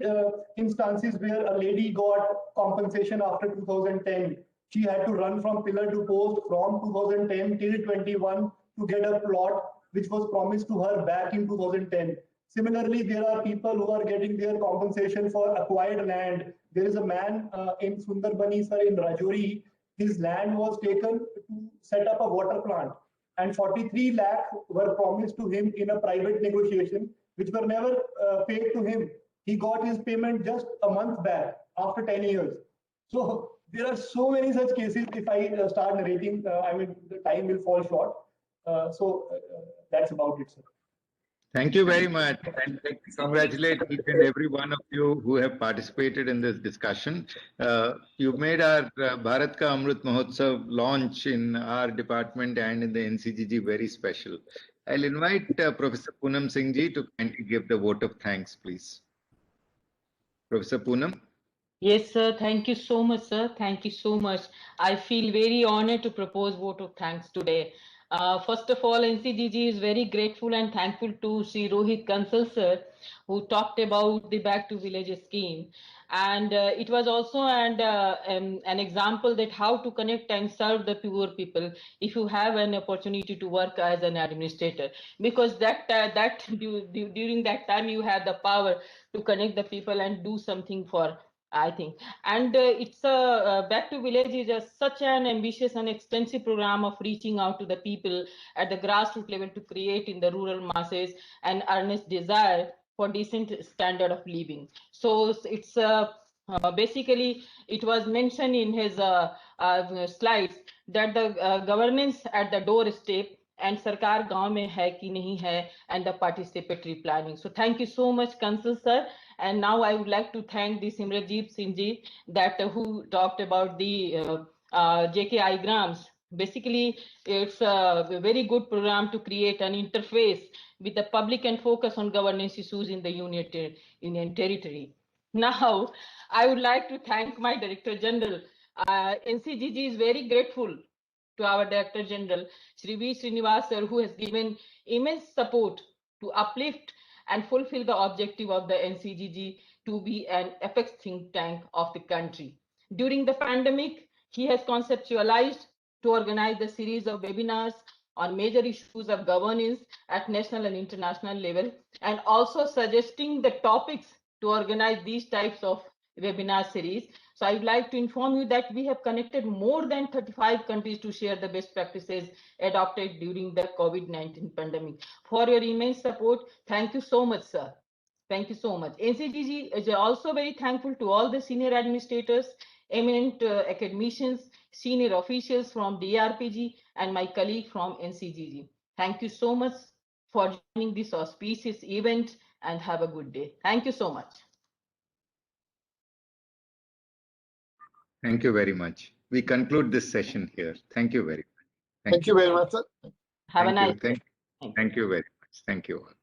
instances where a lady got compensation after 2010. She had to run from pillar to post from 2010 till 21 to get a plot which was promised to her back in 2010. Similarly, there are people who are getting their compensation for acquired land. There is a man in Sundarbani, sir, in Rajouri. His land was taken to set up a water plant, and 43 lakh were promised to him in a private negotiation, which were never paid to him. He got his payment just a month back after 10 years. So there are so many such cases. If I start narrating, I mean, the time will fall short. That's about it, sir. Thank you very much. And let me congratulate each and every one of you who have participated in this discussion. You've made our Bharat Ka Amrut Mahotsav launch in our department and in the NCGG very special. I'll invite Professor Poonam Singh ji to kindly give the vote of thanks, please. Professor Poonam. Yes, sir. Thank you so much, sir. Thank you so much. I feel very honored to propose vote of thanks today. First of all, NCGG is very grateful and thankful to Shri Rohit Kansal, sir, who talked about the Back to Village scheme. And it was also an example that how to connect and serve the poor people if you have an opportunity to work as an administrator, because during that time you have the power to connect the people and do something for, I think. And it's Back to Village is such an ambitious and extensive program of reaching out to the people at the grassroots level to create in the rural masses an earnest desire for decent standard of living. So it's basically, it was mentioned in his slides that the governance at the doorstep and Sarkar gaon mein hai ki nahi hai, and the participatory planning. So thank you so much, Kansal sir. And now I would like to thank the Simrandeep Singh ji that who talked about the JKI grams. Basically, it's a very good program to create an interface with the public and focus on governance issues in the Union Territory. Now, I would like to thank my Director General. NCGG is very grateful to our Director General, Shri Srinivas, sir, who has given immense support to uplift and fulfill the objective of the NCGG to be an apex think tank of the country. During the pandemic, he has conceptualized to organize a series of webinars on major issues of governance at national and international level, and also suggesting the topics to organize these types of webinar series. So I would like to inform you that we have connected more than 35 countries to share the best practices adopted during the COVID-19 pandemic. For your immense support, thank you so much, sir. Thank you so much. NCGG is also very thankful to all the senior administrators, eminent academicians, senior officials from DAR&PG, and my colleague from NCGG. Thank you so much for joining this auspicious event, and have a good day. Thank you so much. Thank you very much. We conclude this session here. Thank you very much. Thank you very much, sir. Have a nice day. Thank you very much. Thank you all.